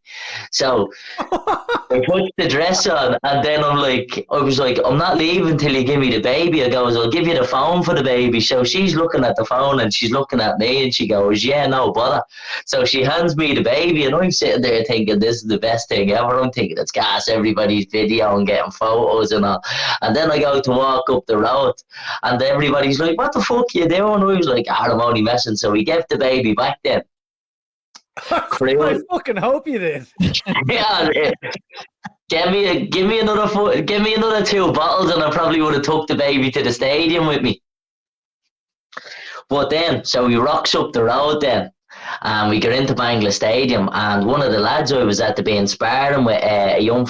So I put the dress on, and then I was like, I'm not leaving till you give me the baby. I goes, I'll give you the phone for the baby. So she's looking at the phone, and she's looking at me, and she goes, yeah, no bother. So she hands me the baby, and I'm sitting there thinking, this is the best thing ever. I'm thinking it's gas, everybody's video and getting photos and all. And then I go to walk up the road, and everybody's like, what the fuck are you doing? I was like, I'm only messing. So we gave the baby back then. I fucking hope you did. Yeah, give me another 2 bottles, and I probably would have took the baby to the stadium with me. But then, so we rocks up the road then, and we get into Bangla Stadium, and one of the lads I was at the being sparring with, a young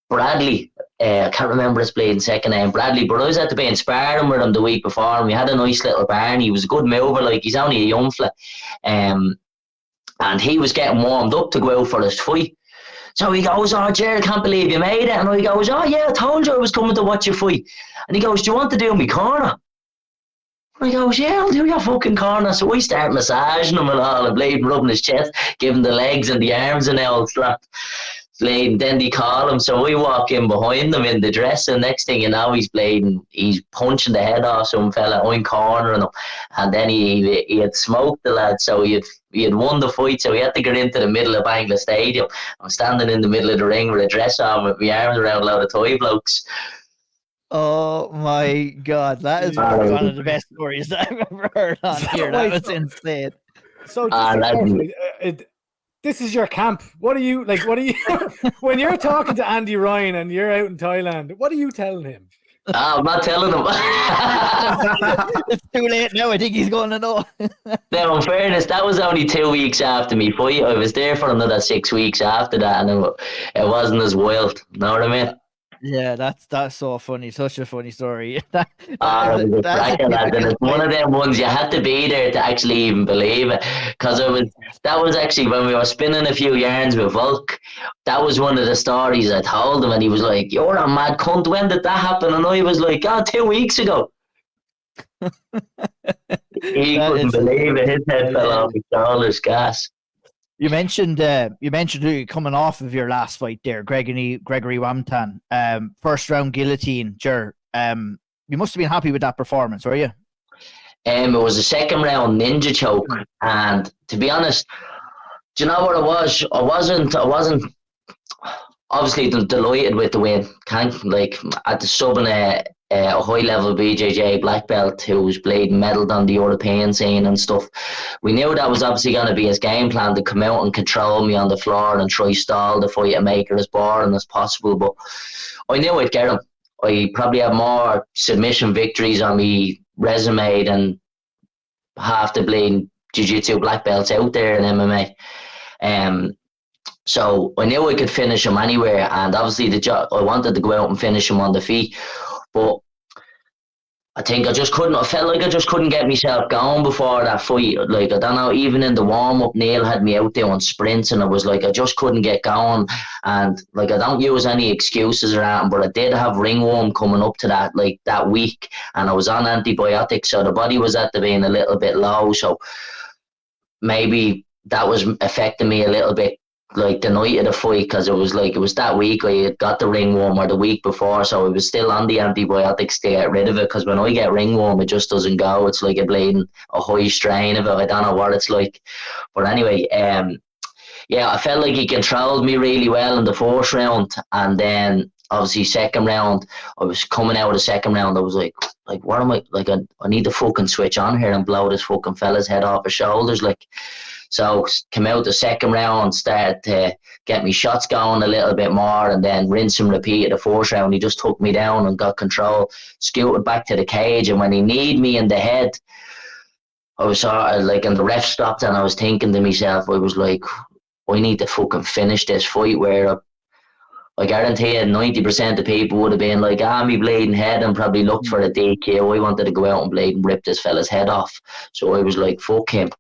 Bradley. I can't remember his bleeding second name, Bradley, but I was at the being sparring with him the week before, and we had a nice little barn. He was a good mover, like he's only a young fella. And he was getting warmed up to go out for his fight. So he goes, oh, Ger, I can't believe you made it. And I goes, oh, yeah, I told you I was coming to watch your fight. And he goes, do you want to do me corner? And I goes, yeah, I'll do your fucking corner. So we start massaging him and all, and bleeding, rubbing his chest, giving the legs and the arms and all slap. And then they call him, so we walk in behind him in the dress, and next thing you know, he's bleeding, he's punching the head off some fella, I'm cornering him, and then he had smoked the lad, so he had won the fight, so he had to get into the middle of Bangla Stadium. I'm standing in the middle of the ring with a dress on, with my arms around a load of toy blokes. Oh my God, that is one of the best stories that I've ever heard on here. That was insane. So this is your camp. What are you when you're talking to Andy Ryan and you're out in Thailand, what are you telling him? I'm not telling him. It's too late now. I think he's going to know. Now, in fairness, that was only 2 weeks after me fight. I was there for another 6 weeks after that, and it wasn't as wild. Know what I mean? Yeah, that's so funny. Such a funny story. It was a cracker, lad, and it's one of them ones you had to be there to actually even believe it. Because that was actually when we were spinning a few yarns with Volk. That was one of the stories I told him, and he was like, "You're a mad cunt. When did that happen?" And I was like, "Oh, 2 weeks ago." He couldn't believe it. His head fell off his shoulders, gas. You mentioned coming off of your last fight there, Gregory Wamtan, first round guillotine. Ger, you must have been happy with that performance, were you? It was a second round ninja choke, and to be honest, do you know what it was? I wasn't obviously delighted with the win. At the subbing a high level BJJ black belt who was medalled on the European scene and stuff. We knew that was obviously going to be his game plan, to come out and control me on the floor and try stall the fight and make it as boring as possible. But I knew I'd get him. I probably have more submission victories on me resume than half the bleeding jiu-jitsu black belts out there in MMA. So I knew I could finish him anywhere, and obviously I wanted to go out and finish him on the feet. But I think I felt like I just couldn't get myself going before that fight. Like, I don't know, even in the warm-up, Neil had me out there on sprints, and I was like, I just couldn't get going. And like, I don't use any excuses around, but I did have ringworm coming up to that week, and I was on antibiotics, so the body was at the being a little bit low. So maybe that was affecting me a little bit, like the night of the fight, because it was that week I had got the ringworm, or the week before, so I was still on the antibiotics to get rid of it, because when I get ringworm it just doesn't go. It's like a high strain of it. I don't know what it's like, but anyway, I felt like he controlled me really well in the first round, and then obviously second round, I was coming out of the second round, I was like what am I, like I need to fucking switch on here and blow this fucking fella's head off his shoulders, like. So come out the second round, started to get me shots going a little bit more, and then rinse and repeat at the fourth round. He just took me down and got control, scooted back to the cage, and when he kneed me in the head, I was sort of like, and the ref stopped, and I was thinking to myself, I was like, I need to fucking finish this fight, where I guarantee you 90% of people would have been like, me bleeding head, and probably looked for a DQ. I wanted to go out and bleed and rip this fella's head off. So I was like, fuck him.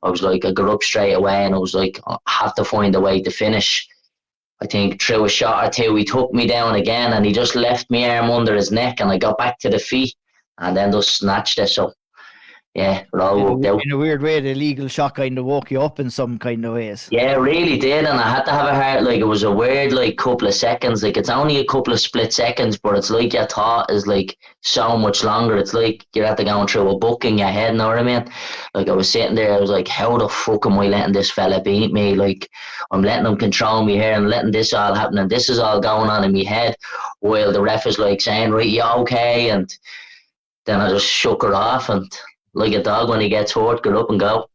I was like, I got up straight away and I was like, I have to find a way to finish. I think through a shot or two, he took me down again and he just left my arm under his neck and I got back to the feet and then just snatched it. So, yeah, it all worked out. In a weird way, the illegal shot kind of woke you up in some kind of ways. Yeah, it really did. And I had to have a heart, like, it was a weird, like, couple of seconds. Like, it's only a couple of split seconds, but it's like your thought is, like, so much longer. It's like you're after going through a book in your head, know what I mean? Like, I was sitting there, I was like, how the fuck am I letting this fella beat me? Like, I'm letting him control me here and letting this all happen, and this is all going on in my head, while the ref is, like, saying, right, you okay? And then I just shook her off, and like a dog when he gets hurt, get up and go.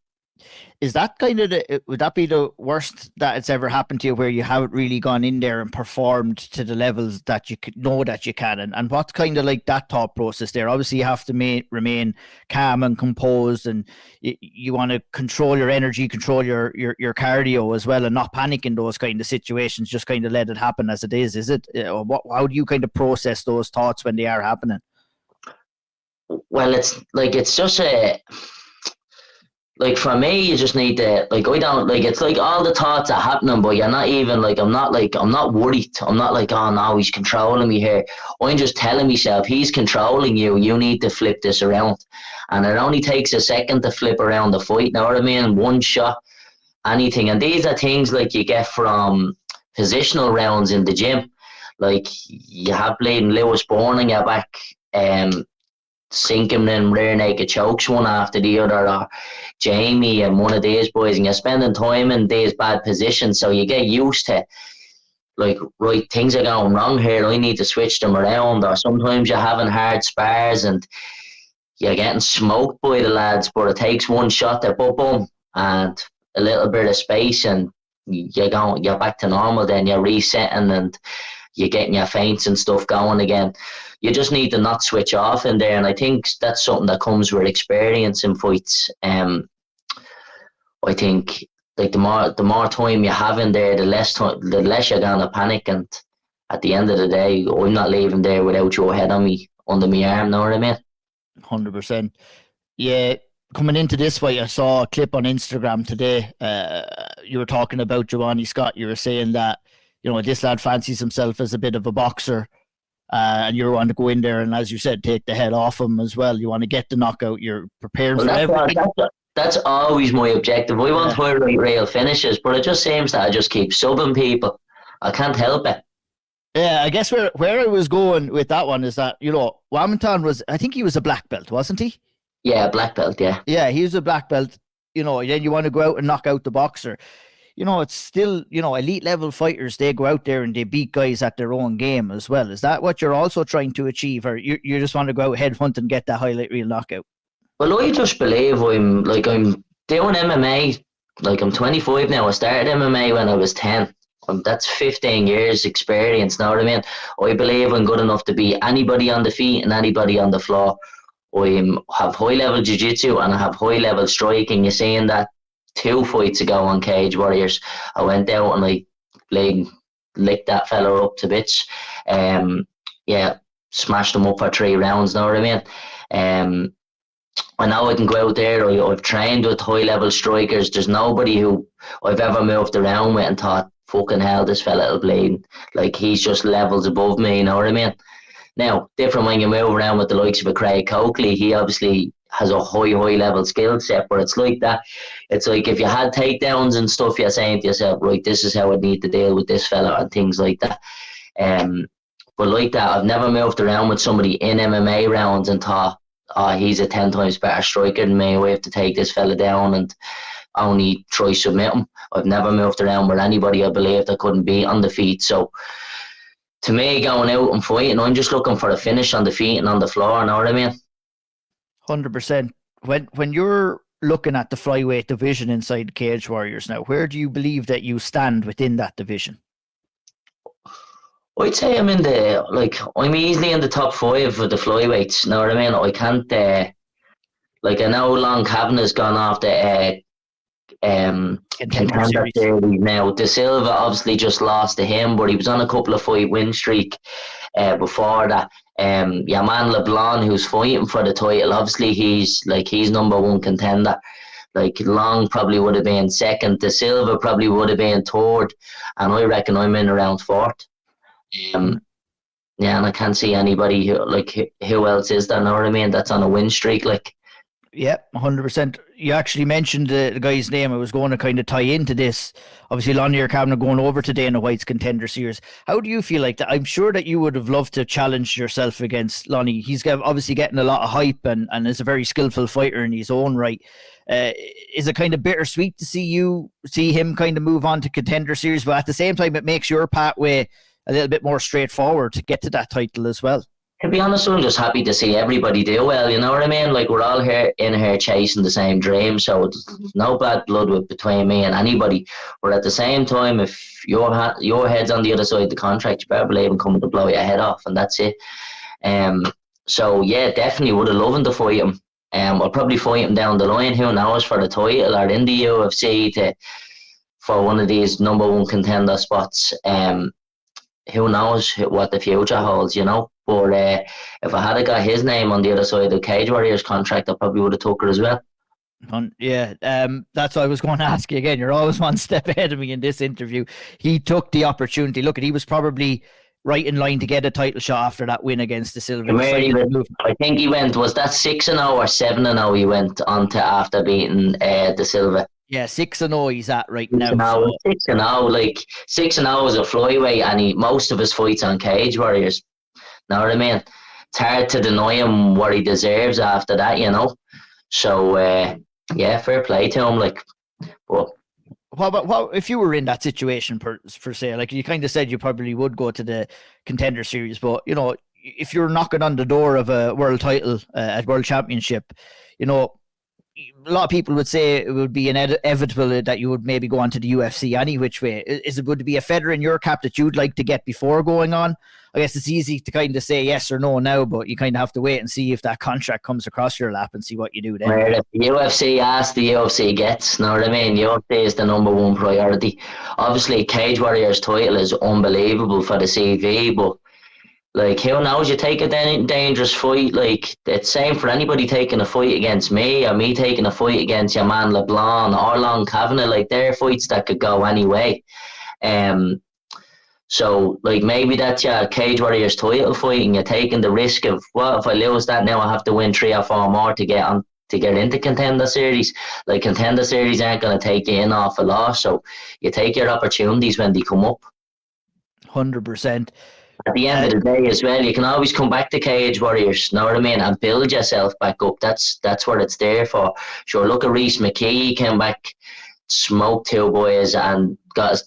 Is that kind of would that be the worst that it's ever happened to you, where you haven't really gone in there and performed to the levels that you could know that you can? And what's kind of like that thought process there? Obviously, you have to remain calm and composed, and you want to control your energy, control your cardio as well, and not panic in those kind of situations. Just kind of let it happen as it is. Is it? How do you kind of process those thoughts when they are happening? Well, it's just like for me, you just need to, like, I don't, like, it's like all the thoughts are happening, but you're not even, like, I'm not worried. I'm not like, oh no, he's controlling me here. I'm just telling myself, he's controlling you. You need to flip this around. And it only takes a second to flip around the fight, know what I mean? One shot, anything. And these are things like you get from positional rounds in the gym. Like, you have Bladen Lewis born on your back, sinking in rear naked chokes one after the other, or Jamie and one of these boys, and you're spending time in these bad positions, so you get used to, like, right, things are going wrong here, I need to switch them around. Or sometimes you're having hard spars and you're getting smoked by the lads, but it takes one shot to boom and a little bit of space and you're back to normal. Then you're resetting and you're getting your feints and stuff going again. You just need to not switch off in there, and I think that's something that comes with experience in fights. I think, like, the more time you have in there, the less you're gonna panic. And at the end of the day, I'm not leaving there without your head on me, under my arm. Know what I mean? 100%. Yeah. Coming into this fight, I saw a clip on Instagram today. You were talking about Jawany Scott. You were saying that, you know, this lad fancies himself as a bit of a boxer. And you want to go in there and, as you said, take the head off him as well. You want to get the knockout. You're prepared for everything. That's always my objective. I want highlight real finishes, but it just seems that I just keep subbing people. I can't help it. Yeah, I guess where I was going with that one is that, you know, Wamington I think he was a black belt, wasn't he? Yeah, black belt, yeah. Yeah, he was a black belt. You know, then you want to go out and knock out the boxer. You know, it's still, you know, elite level fighters, they go out there and they beat guys at their own game as well. Is that what you're also trying to achieve, or you just want to go out headhunt and get that highlight reel knockout? Well, I just believe I'm doing MMA. Like, I'm 25 now. I started MMA when I was 10. That's 15 years experience, know what I mean? I believe I'm good enough to beat anybody on the feet and anybody on the floor. I have high level jiu-jitsu and I have high level striking. You're seeing that 2 fights ago on Cage Warriors, I went out and I licked that fella up to bits. Yeah, smashed him up for 3 rounds, know what I mean? I know I can go out there. I've trained with high level strikers. There's nobody who I've ever moved around with and thought, fucking hell, this fella will bleed. Like, he's just levels above me, you know what I mean? Now, different when you move around with the likes of a Craig Coakley. He obviously has a high level skill set, but it's like that. It's like if you had takedowns and stuff, you're saying to yourself, right, this is how I need to deal with this fella and things like that. But like that, I've never moved around with somebody in MMA rounds and thought, oh, he's a 10 times better striker than me. We have to take this fella down and only try submit him. I've never moved around with anybody I believed I couldn't beat on the feet. So to me, going out and fighting, I'm just looking for a finish on the feet and on the floor, know what I mean? 100%. When you're looking at the flyweight division inside Cage Warriors now, where do you believe that you stand within that division? I'd say I'm easily in the top 5 of the flyweights, know what I mean? I can't, I know Long Cavanagh's gone off the Contender Contender series. series now. De Silva obviously just lost to him, but he was on a couple of fight win streak before that. Yaman LeBlanc, who's fighting for the title, obviously he's number one contender. Like Long probably would have been second, De Silva probably would have been third, and I reckon I'm in around fourth. Yeah, and I can't see anybody who else is there, know what I mean? That's on a win streak, like. Yeah, 100%. You actually mentioned the guy's name. I was going to kind of tie into this. Obviously, Lonnie Cavanagh going over to Dana White's Contender Series. How do you feel like that? I'm sure that you would have loved to challenge yourself against Lonnie. He's obviously getting a lot of hype and is a very skillful fighter in his own right. Is it kind of bittersweet to see him kind of move on to Contender Series, but at the same time, it makes your pathway a little bit more straightforward to get to that title as well? To be honest, I'm just happy to see everybody do well, you know what I mean? Like, we're all here chasing the same dream, so there's no bad blood between me and anybody. But at the same time, if your head's on the other side of the contract, you better believe I'm coming to blow your head off, and that's it. So, yeah, definitely would have loved to fight him. I'll probably fight him down the line, who knows, for the title or in the UFC for one of these number one contender spots. Who knows what the future holds, you know? But if I had got his name on the other side of the Cage Warriors contract, I probably would have took it as well. Yeah, that's what I was going to ask you again. You're always one step ahead of me in this interview. He took the opportunity. Look, he was probably right in line to get a title shot after that win against De Silva. I think he went, was that 6-0 or 7-0 he went on to after beating De Silva? Yeah, 6-0 he's at right now. 6-0, like 6-0 is a flyweight, and most of his fights on Cage Warriors. Know what I mean? It's hard to deny him what he deserves after that, you know. So yeah, fair play to him. Like, but what if you were in that situation per se? Like you kind of said, you probably would go to the Contender Series, but you know, if you're knocking on the door of a world title at World Championship, you know, a lot of people would say it would be inevitable that you would maybe go on to the UFC any which way. Would it be a feather in your cap that you'd like to get before going on? I guess it's easy to kind of say yes or no now, but you kind of have to wait and see if that contract comes across your lap and see what you do then. Where the UFC asks, the UFC gets, know what I mean? UFC is the number one priority. Obviously, Cage Warriors title is unbelievable for the CV, but like, who knows? You take a dangerous fight. Like, it's same for anybody taking a fight against me or me taking a fight against your man LeBlanc or Long Kavanagh. Like, they're fights that could go anyway. So, like, maybe that's your Cage Warriors title fight, and you're taking the risk of, well, if I lose that now, I have to win 3 or 4 more to get into Contender Series. Like, Contender Series aren't going to take you in off a loss, so you take your opportunities when they come up. 100%. At the end of the day as well, you can always come back to Cage Warriors, know what I mean, and build yourself back up. That's what it's there for. Sure, look at Reece McKee, came back, smoked 2 boys, and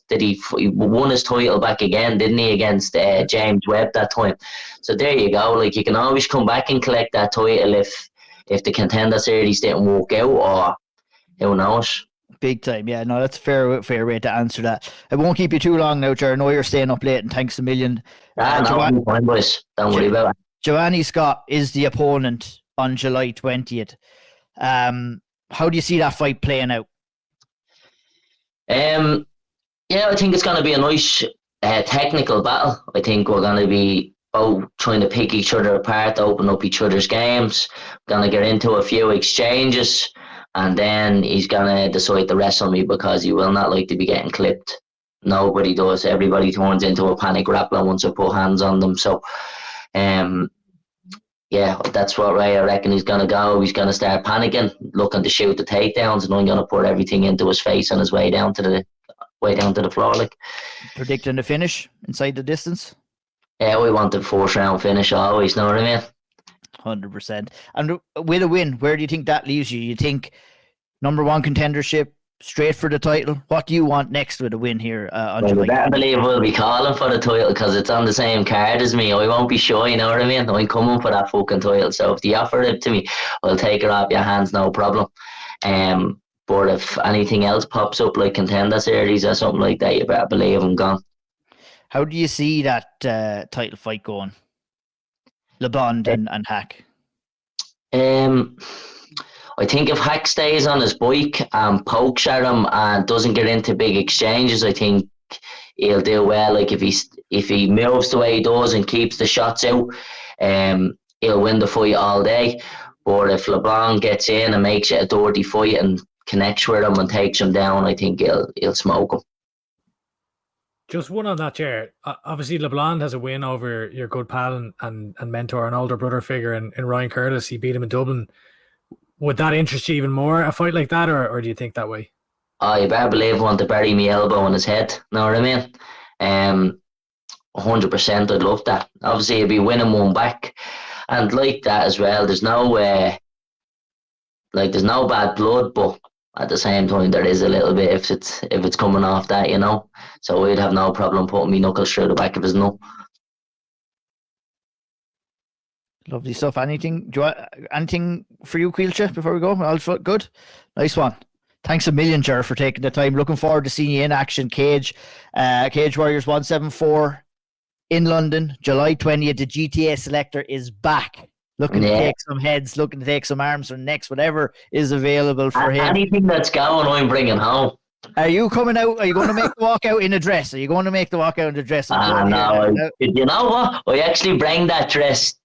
he won his title back again, didn't he, against James Webb that time. So there you go. Like, you can always come back and collect that title if the Contender Series didn't work out, or who knows. Big time, yeah. No, that's a fair way to answer that. I won't keep you too long now, Ger. I know you're staying up late, and thanks a million. No, fine, boys. Don't worry about it. Jawany Scott is the opponent on July 20th. How do you see that fight playing out? Yeah, I think it's going to be a nice technical battle. I think we're going to be both trying to pick each other apart, open up each other's games. Going to get into a few exchanges, and then he's going to decide to wrestle me because he will not like to be getting clipped. Nobody does. Everybody turns into a panic grappler once I put hands on them. So, yeah, that's what way I reckon he's going to go. He's going to start panicking, looking to shoot the takedowns, and I'm going to put everything into his face on his way down to the floor. Like, predicting the finish inside the distance? Yeah, we want the 4th round finish always, know what I mean? 100%. And with a win, where do you think that leaves you? You think number one contendership, straight for the title? What do you want next with a win here? I believe we'll be calling for the title because it's on the same card as me. I won't be shy, you know what I mean? I'm coming for that fucking title. So if they offer it to me, I'll take it off your hands, no problem. But if anything else pops up like Contender Series or something like that, you better believe I'm gone. How do you see that title fight going? LeBond and Hack. I think if Hack stays on his bike and pokes at him and doesn't get into big exchanges, I think he'll do well. Like if he moves the way he does and keeps the shots out, he'll win the fight all day. But if LeBlanc gets in and makes it a dirty fight and connects with him and takes him down, I think he'll smoke him. Just one on that, Ger. Obviously, LeBlanc has a win over your good pal and mentor and older brother figure in Ryan Curtis. He beat him in Dublin. Would that interest you even more, a fight like that, or do you think that way? Oh, you better believe I want to bury my elbow in his head. Know what I mean? 100%. I'd love that. Obviously, he'd be winning one back, and like that as well. There's no bad blood, but at the same time, there is a little bit if it's coming off that, you know. So we'd have no problem putting me knuckles through the back of his nut. Lovely stuff. Anything for you, Caoilte, before we go? All good? Nice one. Thanks a million, Ger, for taking the time. Looking forward to seeing you in action. Cage Warriors 174 in London, July 20th. The GTA selector is back. Looking to take some heads, looking to take some arms or necks, whatever is available for him. Anything that's going, I'm bringing home. Are you coming out? Are you going to make the walk out in a dress? Are you going to make the walk out in a dress? No. You know what? I actually bring that dress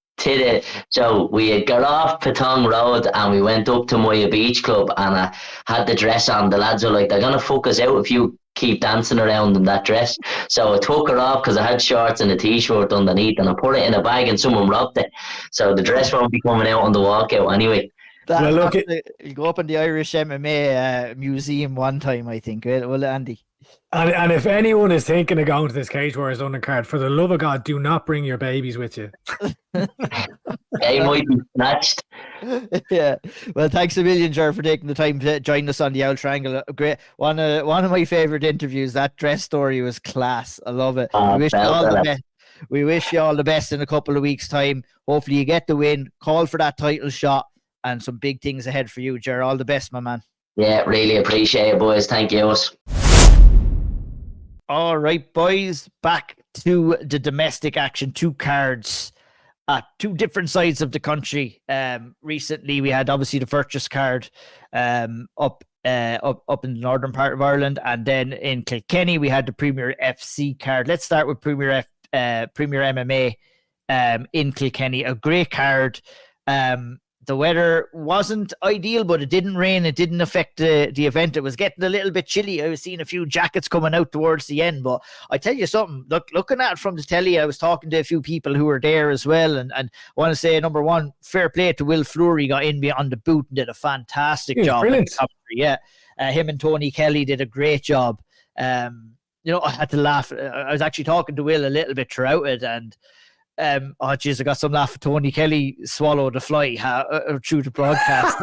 so we got off Patong Road and we went up to Moya Beach Club and I had the dress on. The lads were like, they're going to fuck us out if you keep dancing around in that dress. So I took her off because I had shorts and a t-shirt underneath and I put it in a bag and someone robbed it. So the dress won't be coming out on the walkout anyway. You go up in the Irish MMA museum one time, I think. Will it, Andy? And if anyone is thinking of going to this Cage Warriors undercard, for the love of God, do not bring your babies with you. They might be snatched. Yeah. Well, thanks a million, Ger, for taking the time to join us on the Ould Triangle. Great. One of my favourite interviews. That dress story was class. I love it. We wish you all the best in a couple of weeks' time. Hopefully you get the win. Call for that title shot and some big things ahead for you, Ger. All the best, my man. Yeah, really appreciate it, boys. Thank you. All right, boys, back to the domestic action. 2 cards at 2 different sides of the country. Recently, we had obviously the Virtus card up in the northern part of Ireland, and then in Kilkenny we had the Premier FC card. Let's start with Premier MMA in Kilkenny. A great card. The weather wasn't ideal, but it didn't rain. It didn't affect the event. It was getting a little bit chilly. I was seeing a few jackets coming out towards the end. But I tell you something, looking at it from the telly, I was talking to a few people who were there as well. And I want to say, number one, fair play to Will Fleury, got in beyond the boot and did a fantastic job. Brilliant. Yeah. Him and Tony Kelly did a great job. I had to laugh. I was actually talking to Will a little bit throughout it, and I got some laugh. Tony Kelly swallowed a fly through the broadcast.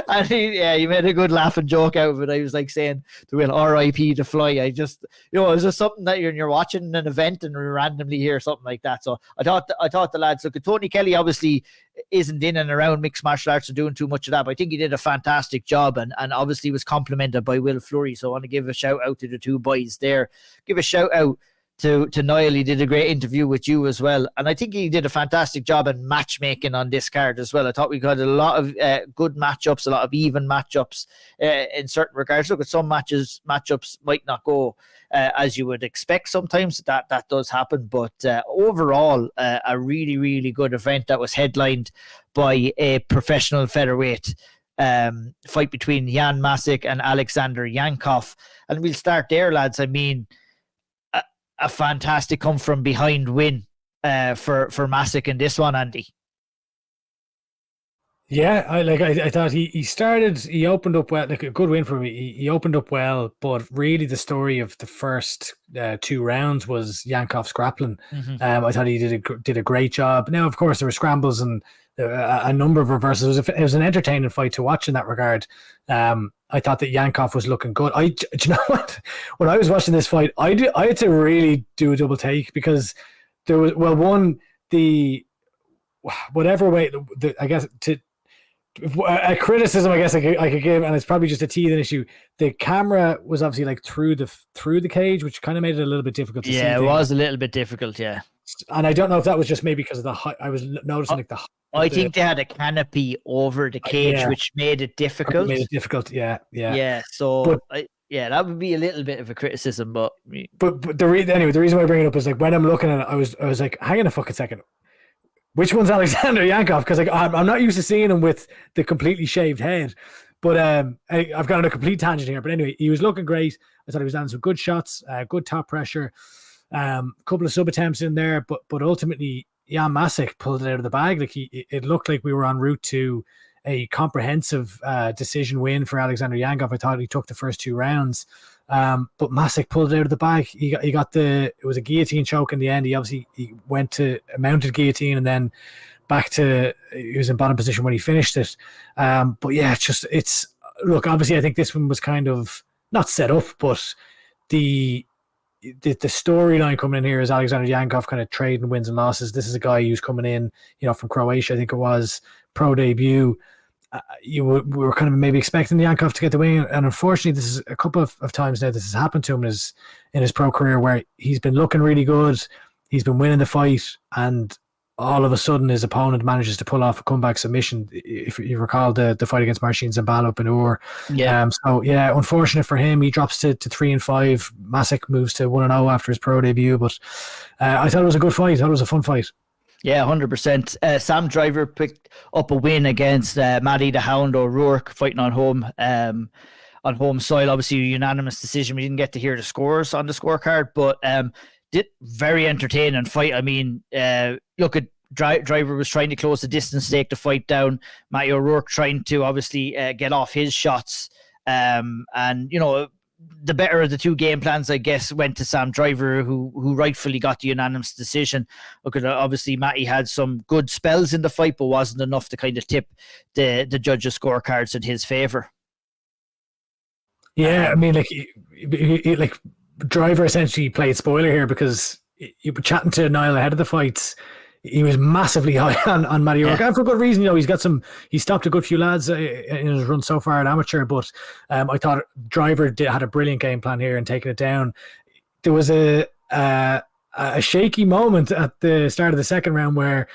And he made a good laughing joke out of it. I was like saying to Will, R.I.P. the fly. I just, it was just something that you're watching an event and randomly hear something like that. So I thought the lads, look, Tony Kelly obviously isn't in and around mixed martial arts and doing too much of that, but I think he did a fantastic job and obviously was complimented by Will Fleury. So I want to give a shout out to the 2 boys there. Give a shout out to Niall. He did a great interview with you as well, and I think he did a fantastic job in matchmaking on this card as well. I thought we got a lot of good matchups, a lot of even matchups in certain regards. Look, at some matchups might not go as you would expect. Sometimes that does happen, but overall a really, really good event that was headlined by a professional featherweight fight between Jan Masic and Alexander Yankov. And we'll start there, lads. I mean, a fantastic come from behind win for Masic in this one, Andy. Yeah, I thought he opened up well, like a good win for me. He opened up well, but really the story of the first 2 rounds was Yankov's grappling. I thought he did a great job. Now, of course, there were scrambles and a number of reversals. It was an entertaining fight to watch in that regard. I thought that Yankov was looking good. Do you know what? When I was watching this fight, I had to really do a double take because there was, well, one, whatever way, I guess, a criticism I guess I could give, and it's probably just a teething issue. The camera was obviously like through the cage, which kind of made it a little bit difficult to see. Yeah, it was a little bit difficult, yeah. And I don't know if that was just maybe because of the height. I was noticing like the I think they had a canopy over the cage, which made it difficult. Yeah. So that would be a little bit of a criticism, but the reason why I bring it up is like when I'm looking at it, I was like, hang on a fucking second, which one's Alexander Yankov? Because like I'm not used to seeing him with the completely shaved head. But I've gone on a complete tangent here. But anyway, he was looking great. I thought he was landing some good shots, good top pressure, a couple of sub attempts in there. But ultimately, Jan Masic pulled it out of the bag. Like it looked like we were en route to a comprehensive decision win for Alexander Yankov. I thought he took the first 2 rounds. But Masic pulled it out of the bag. He got it was a guillotine choke in the end. He went to a mounted guillotine and then back to, he was in bottom position when he finished it. But yeah, look, obviously I think this one was kind of not set up, but the storyline coming in here is Alexander Yankov kind of trading wins and losses. This is a guy who's coming in, from Croatia, I think it was, pro debut. We were kind of maybe expecting Yankov to get the win, and unfortunately this is a couple of times now this has happened to him in his pro career, where he's been looking really good, he's been winning the fight, and all of a sudden his opponent manages to pull off a comeback submission. If you recall the fight against Marcin Zambalo up in Ur. Unfortunate for him, he drops to 3-5. Masic moves to 1-0 after his pro debut, but I thought it was a good fight. I thought it was a fun fight. Yeah, 100%. Sam Driver picked up a win against Matty the Hound O'Rourke, fighting on home soil. Obviously, a unanimous decision. We didn't get to hear the scores on the scorecard, but did very entertaining fight. I mean, look at Driver was trying to close the distance, take the fight down. Matty O'Rourke trying to obviously get off his shots. And the better of the 2 game plans, I guess, went to Sam Driver, who rightfully got the unanimous decision. Look, obviously Matty had some good spells in the fight, but wasn't enough to kind of tip the judges' scorecards in his favour. Yeah, I mean, like Driver essentially played spoiler here, because you were chatting to Niall ahead of the fights. He was massively high on Matty O'Rourke, and for good reason. He stopped a good few lads in his run so far at amateur, but I thought Driver had a brilliant game plan here and taking it down. There was a shaky moment at the start of the second round where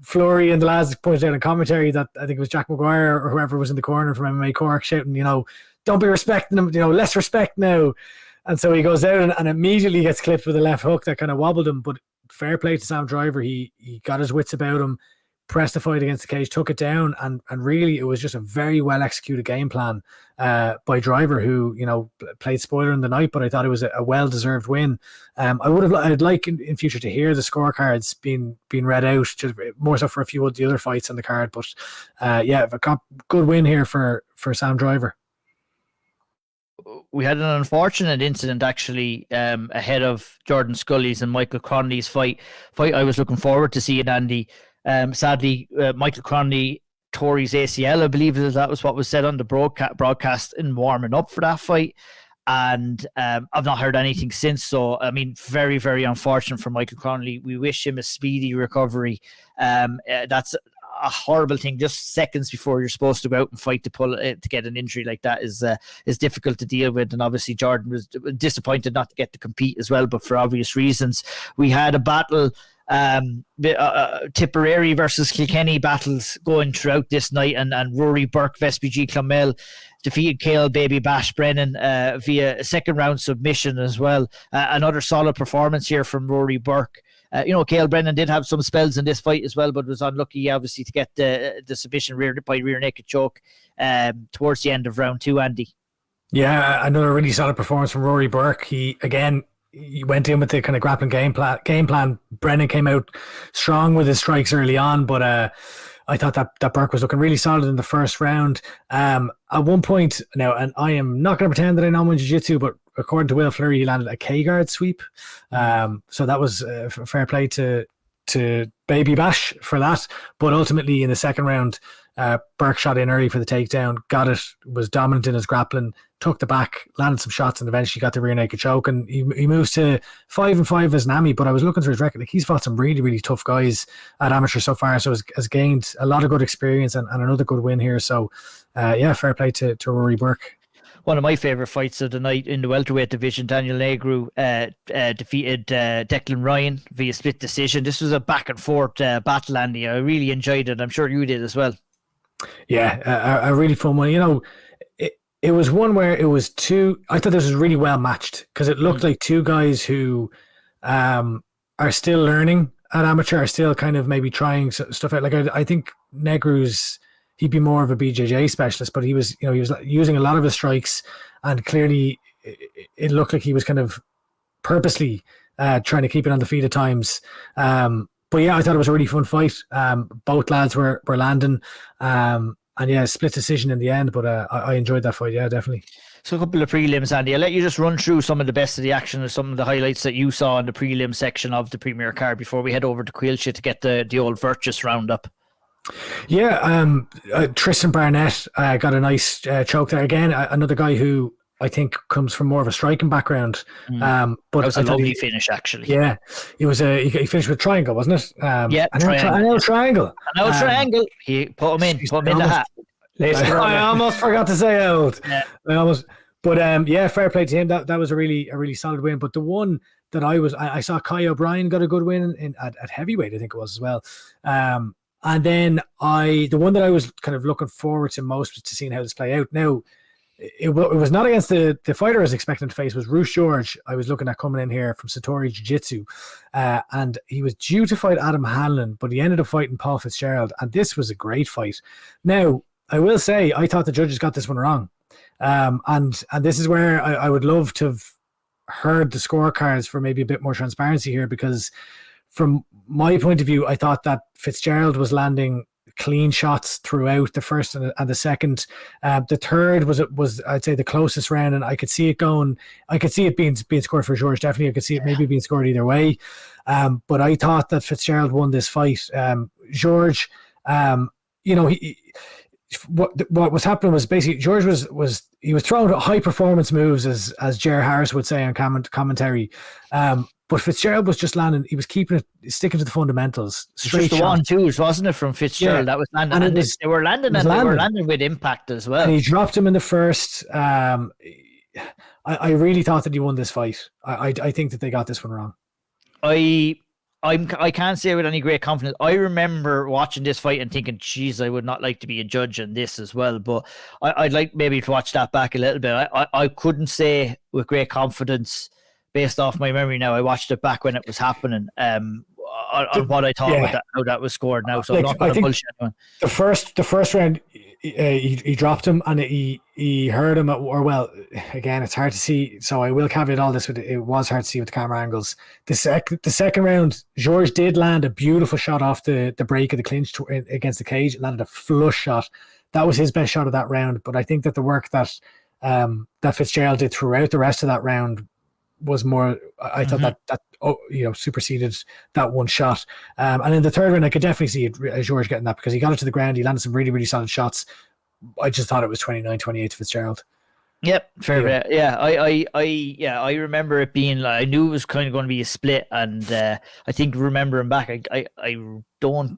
Fleury and the lads pointed out in commentary that I think it was Jack Maguire or whoever was in the corner from MMA Cork shouting, don't be respecting him, less respect now. And so he goes out and immediately gets clipped with a left hook that kind of wobbled him. But fair play to Sam Driver. He got his wits about him, pressed the fight against the cage, took it down. And really, it was just a very well executed game plan by Driver, who, played spoiler in the night, but I thought it was a well-deserved win. I'd like in future to hear the scorecards being read out, just more so for a few of the other fights on the card. But a good win here for Sam Driver. We had an unfortunate incident actually ahead of Jordan Scully's and Michael Cronley's fight I was looking forward to seeing, Andy. Sadly, Michael Cronley tore his ACL, I believe that was what was said on the broadcast in warming up for that fight. And I've not heard anything since. So, I mean, very, very unfortunate for Michael Cronley. We wish him a speedy recovery. That's a horrible thing. Just seconds before you're supposed to go out and fight to get an injury like that is difficult to deal with. And obviously Jordan was disappointed not to get to compete as well, but for obvious reasons. We had a battle, Tipperary versus Kilkenny battles going throughout this night, and Rory Burke of SPG Clonmel defeated Cale Baby Bash Brennan via a second round submission as well. Another solid performance here from Rory Burke. Cale Brennan did have some spells in this fight as well, but was unlucky, obviously, to get the submission by rear naked choke towards the end of round 2, Andy. Yeah, another really solid performance from Rory Burke. He went in with the kind of grappling game plan. Brennan came out strong with his strikes early on, but I thought that Burke was looking really solid in the first round. At one point, now, and I am not going to pretend that I know him in jiu-jitsu, but according to Will Fleury, he landed a K-guard sweep. So that was fair play to Baby Bash for that. But ultimately, in the second round, Burke shot in early for the takedown, got it, was dominant in his grappling, took the back, landed some shots, and eventually got the rear naked choke. And he moves to 5-5 as an Ami. But I was looking through his record, like he's fought some really, really tough guys at amateur so far. So has gained a lot of good experience and another good win here. So fair play to Rory Burke. one of my favourite fights of the night in the welterweight division. Daniel Negru defeated Declan Ryan via split decision. This was a back and forth battle, Andy. I really enjoyed it. I'm sure you did as well. Yeah, a really fun one. You know, it was one where it was two. I thought this was really well matched because it looked like two guys who are still learning at amateur, are still kind of maybe trying stuff out. Like I think Negru's, he'd be more of a BJJ specialist, but he was using a lot of his strikes, and clearly it looked like he was kind of purposely trying to keep it on the feet at times. But yeah, I thought it was a really fun fight. Both lads were landing, and yeah, split decision in the end. But I enjoyed that fight. Yeah, definitely. So a couple of prelims, Andy. I'll let you just run through some of the best of the action or some of the highlights that you saw in the prelim section of the Premier card before we head over to Caoilte to get the old Virtus roundup. Yeah, Tristan Barnett got a nice choke there. Again, another guy who I think comes from more of a striking background. But that was a lovely finish, actually. Yeah, it was he finished with triangle, wasn't it? Yeah, triangle. Triangle. He put him in the hat. I almost forgot to say Auld. Yeah. But yeah, fair play to him. That was a really solid win. But the one that I saw Kai O'Brien got a good win at heavyweight, I think it was as well. And then the one that I was kind of looking forward to most was to seeing how this play out. Now, it was not against the fighter I was expecting to face, was Roos George. I was looking at coming in here from Satori Jiu-Jitsu, and he was due to fight Adam Hanlon, but he ended up fighting Paul Fitzgerald, and this was a great fight. Now, I will say, I thought the judges got this one wrong, and this is where I would love to have heard the scorecards for maybe a bit more transparency here, because from my point of view, I thought that Fitzgerald was landing clean shots throughout the first and the second. The third was I'd say the closest round, and I could see it going. I could see it being scored for George. Definitely, I could see it maybe being scored either way. But I thought that Fitzgerald won this fight. George, what was happening was basically George was throwing high performance moves, as Ger Harris would say on commentary. But Fitzgerald was just landing. He was sticking to the fundamentals. Straight just the 1-2s, wasn't it, from Fitzgerald? Yeah. That was landing, and they were landing with impact as well. And he dropped him in the first. I really thought that he won this fight. I think that they got this one wrong. I can't say with any great confidence. I remember watching this fight and thinking, geez, I would not like to be a judge in this as well. But I'd like maybe to watch that back a little bit. I couldn't say with great confidence based off my memory now. I watched it back when it was happening. On what I thought about that, how that was scored now. So I'm not going to bullshit anyone. The first round, he dropped him, and he heard him. Again, it's hard to see. So I will caveat all this with it was hard to see with the camera angles. The second round, George did land a beautiful shot off the break of the clinch against the cage. It landed a flush shot. That was his best shot of that round. But I think that the work that Fitzgerald did throughout the rest of that round was more. I thought that superseded that one shot. And in the third round, I could definitely see George getting that, because he got it to the ground. He landed some really, really solid shots. I just thought it was 29-28 to Fitzgerald. Yep, fair. Yeah, I remember it being like, I knew it was kind of going to be a split, and I think remembering back, I don't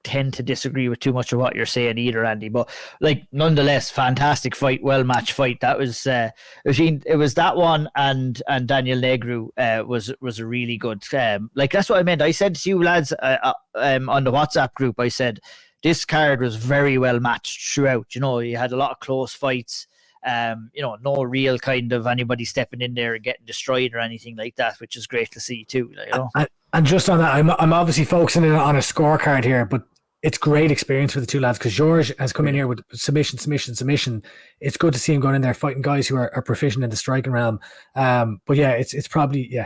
tend to disagree with too much of what you're saying either, Andy, but like nonetheless, fantastic fight, well matched fight. That was it was that one, and Daniel Negru was a really good like, that's what I meant. I said to you lads on the WhatsApp group, I said this card was very well matched throughout. You had a lot of close fights. No real kind of anybody stepping in there and getting destroyed or anything like that, which is great to see too. And just on that, I'm obviously focusing on a scorecard here, but it's great experience for the two lads, because George has come in here with submission. It's good to see him going in there fighting guys who are proficient in the striking realm. But yeah, it's probably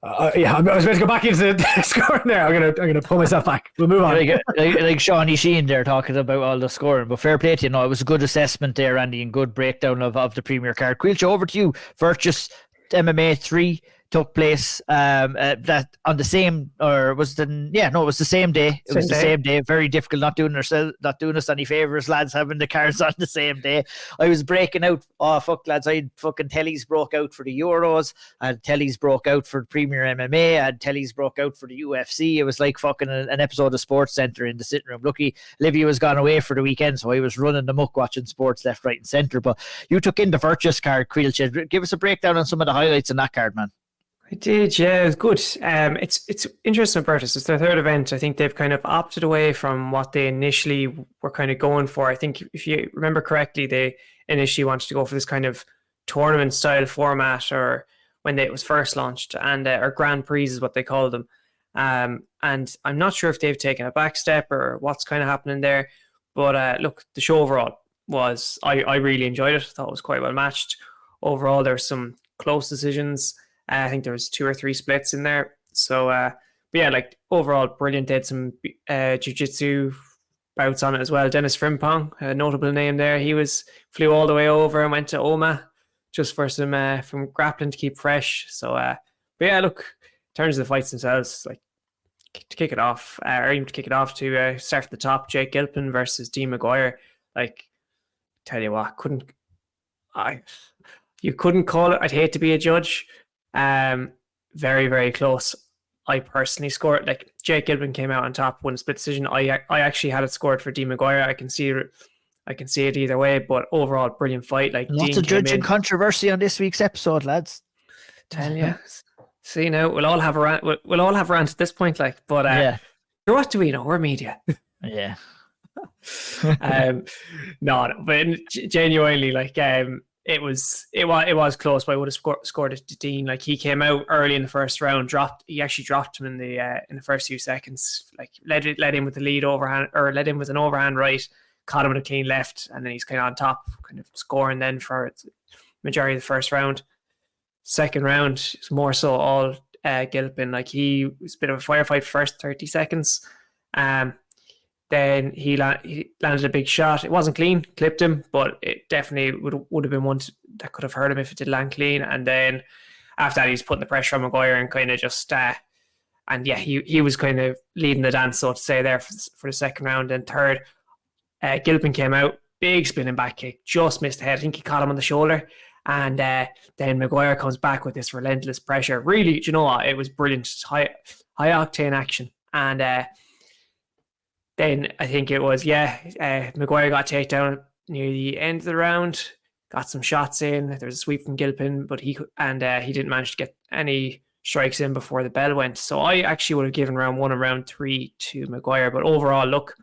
I was about to go back into the scoring there. I'm gonna pull myself back. We'll move on. Like Shawnee Sheen there talking about all the scoring, but fair play to you. It was a good assessment there, Andy, and good breakdown of the Premier card. Caoilte, over to you. Virtus MMA 3 took place that on the same, or was the it was the same day. It was the same day. Very difficult, not doing us any favors, lads, having the cards on the same day. I was breaking out. Oh fuck, lads! I had fucking tellies broke out for the Euros. I had tellies broke out for Premier MMA. I had tellies broke out for the UFC. It was like fucking an episode of Sports Center in the sitting room. Lucky Livy was gone away for the weekend, so I was running the muck watching sports left, right, and centre. But you took in the Virtus card, Caoilte. Give us a breakdown on some of the highlights in that card, man. I did, yeah, it was good. It's interesting about Virtus. It's their third event. I think they've kind of opted away from what they initially were kind of going for. I think if you remember correctly, they initially wanted to go for this kind of tournament style format, or when it was first launched, and or Grand Prix is what they called them. And I'm not sure if they've taken a back step or what's kind of happening there. But look, the show overall was, I really enjoyed it. I thought it was quite well matched. Overall, there were some close decisions. I think there was 2 or 3 splits in there. So, but yeah, like overall, brilliant. They had some jiu-jitsu bouts on it as well. Dennis Frimpong, a notable name there. He flew all the way over and went to Oma just for some from grappling to keep fresh. So, but yeah, look, in terms of the fights themselves, like to kick it off, to start at the top, Jake Gilpin versus Dean Maguire. Like, tell you what, you couldn't call it. I'd hate to be a judge. Very, very close. I personally scored, like, Jake Gilpin came out on top, won a split decision. I actually had it scored for Dean Maguire. I can see it either way, but overall, brilliant fight. Like, lots of judging controversy on this week's episode, lads. Tell you. See, now we'll all have a rant. We'll all have rants at this point, like. But yeah. What do we know? We're media. Yeah. No, but genuinely, like, it was close, but I would have scored it to Dean. Like, he came out early in the first round, he actually dropped him in the first few seconds. Like, led in with the lead overhand, or led in with an overhand right, caught him with a clean left, and then he's kind of on top, kind of scoring then for the majority of the first round. Second round is more so all Gilpin. Like, he was a bit of a firefight first 30 seconds. Then he landed a big shot. It wasn't clean, clipped him, but it definitely would have been one that could have hurt him if it did land clean. And then after that, he's putting the pressure on Maguire and kind of just and yeah, he was kind of leading the dance, so to say, there for the second round. And third, Gilpin came out, big spinning back kick, just missed the head. I think he caught him on the shoulder. And then Maguire comes back with this relentless pressure. Really, do you know what? It was brilliant, high octane action. And then I think it was, Maguire got takedown near the end of the round, got some shots in. There was a sweep from Gilpin, but he didn't manage to get any strikes in before the bell went. So I actually would have given round 1 and round 3 to Maguire. But overall, look,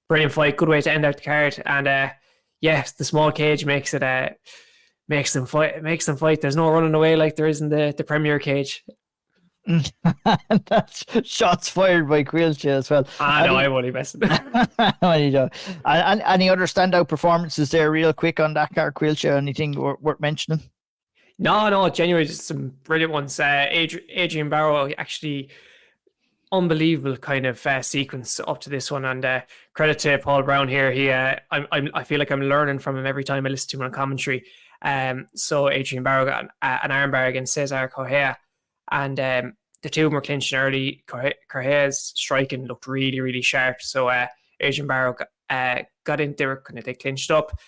brilliant fight, good way to end out the card. And the small cage makes them fight. There's no running away like there is in the Premier cage. That's shots fired by Caoilte as well. No, I'm only messing. Any other standout performances there, real quick on that card, Caoilte? Anything worth mentioning? No, genuinely just some brilliant ones. Adrian Barrow, actually unbelievable kind of sequence up to this one, and credit to Paul Brown here. I feel like I'm learning from him every time I listen to him on commentary. So Adrian Barrow got an armbar against Cesar Correa, and the two of them were clinching early. Correa's striking looked really, really sharp. So Adrian Barrow got in. They clinched up.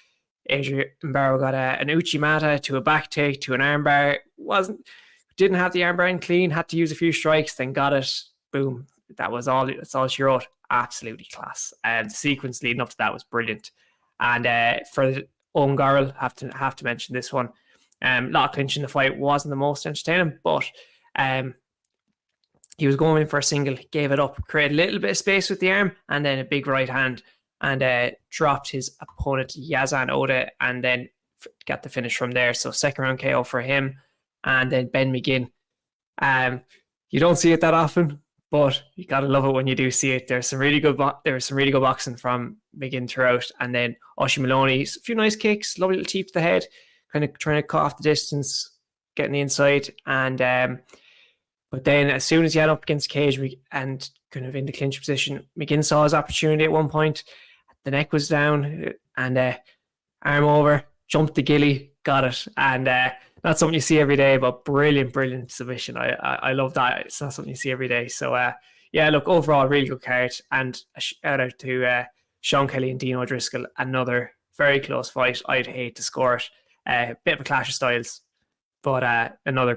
Adrian Barrow got an Uchimata to a back take to an armbar. Didn't have the armbar in clean. Had to use a few strikes. Then got it. Boom. That was all. That's all she wrote. Absolutely class. And the sequence leading up to that was brilliant. And for the Owen Garrel, have to mention this one. A lot of clinching. The fight wasn't the most entertaining, but he was going in for a single, gave it up, created a little bit of space with the arm, and then a big right hand, and dropped his opponent Yazan Oda, and then got the finish from there. So second round KO for him, and then Ben McGinn. You don't see it that often, but you gotta love it when you do see it. There's some really good boxing from McGinn throughout, and then Oshie Maloney, a few nice kicks, lovely little teep to the head, kind of trying to cut off the distance, getting the inside, and but then as soon as he had up against the cage and kind of in the clinch position, McGinn saw his opportunity at one point. The neck was down and arm over, jumped the gilly, got it, and not something you see every day, but brilliant submission. I love that. It's not something you see every day. So yeah, look, overall, really good card, and a shout out to Sean Kelly and Dean O'Driscoll. Another very close fight. I'd hate to score it. Bit of a clash of styles, but another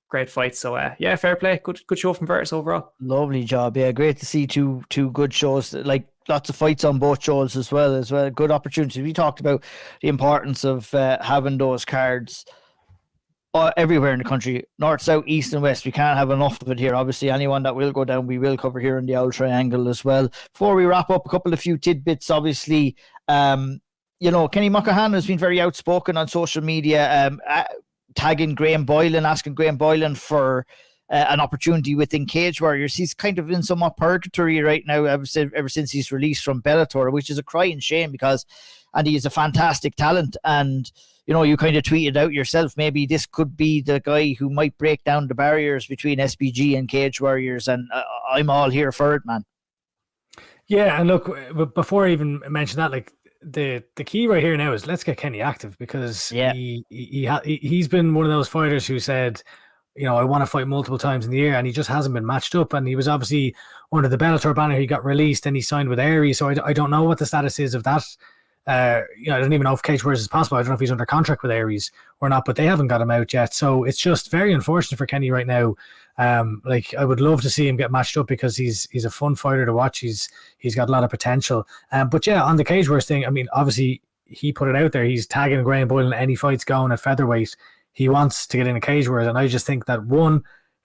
great fight. So yeah, fair play. Good show from Virtus overall. Lovely job. Yeah, great to see two good shows. Like lots of fights on both shows as well. Good opportunity. We talked about the importance of having those cards everywhere in the country, north, south, east, and west. We can't have enough of it here. Obviously, anyone that will go down, we will cover here in the Ould Triangle as well. Before we wrap up, a few tidbits. Obviously, Kenny Mokhonoana has been very outspoken on social media, tagging Graham Boylan, asking Graham Boylan for an opportunity within Cage Warriors. He's kind of in somewhat purgatory right now ever since he's released from Bellator, which is a crying shame because Andy is a fantastic talent, and you kind of tweeted out yourself, maybe this could be the guy who might break down the barriers between SBG and Cage Warriors, and I'm all here for it, man. Yeah, and look, before I even mention that, like the key right here now is let's get Kenny active, because he's been one of those fighters who said, I want to fight multiple times in the year, and he just hasn't been matched up. And he was obviously under the Bellator banner. He got released and he signed with Aries. So I don't know what the status is of that. I don't even know if Cage Warriors is possible. I don't know if he's under contract with Aries or not, but they haven't got him out yet. So it's just very unfortunate for Kenny right now. Like I would love to see him get matched up because he's a fun fighter to watch. He's got a lot of potential. But yeah, on the Cage Warriors thing, I mean, obviously he put it out there. He's tagging Graham Boylan any fights going at featherweight. He wants to get in a Cage Warriors, and I just think that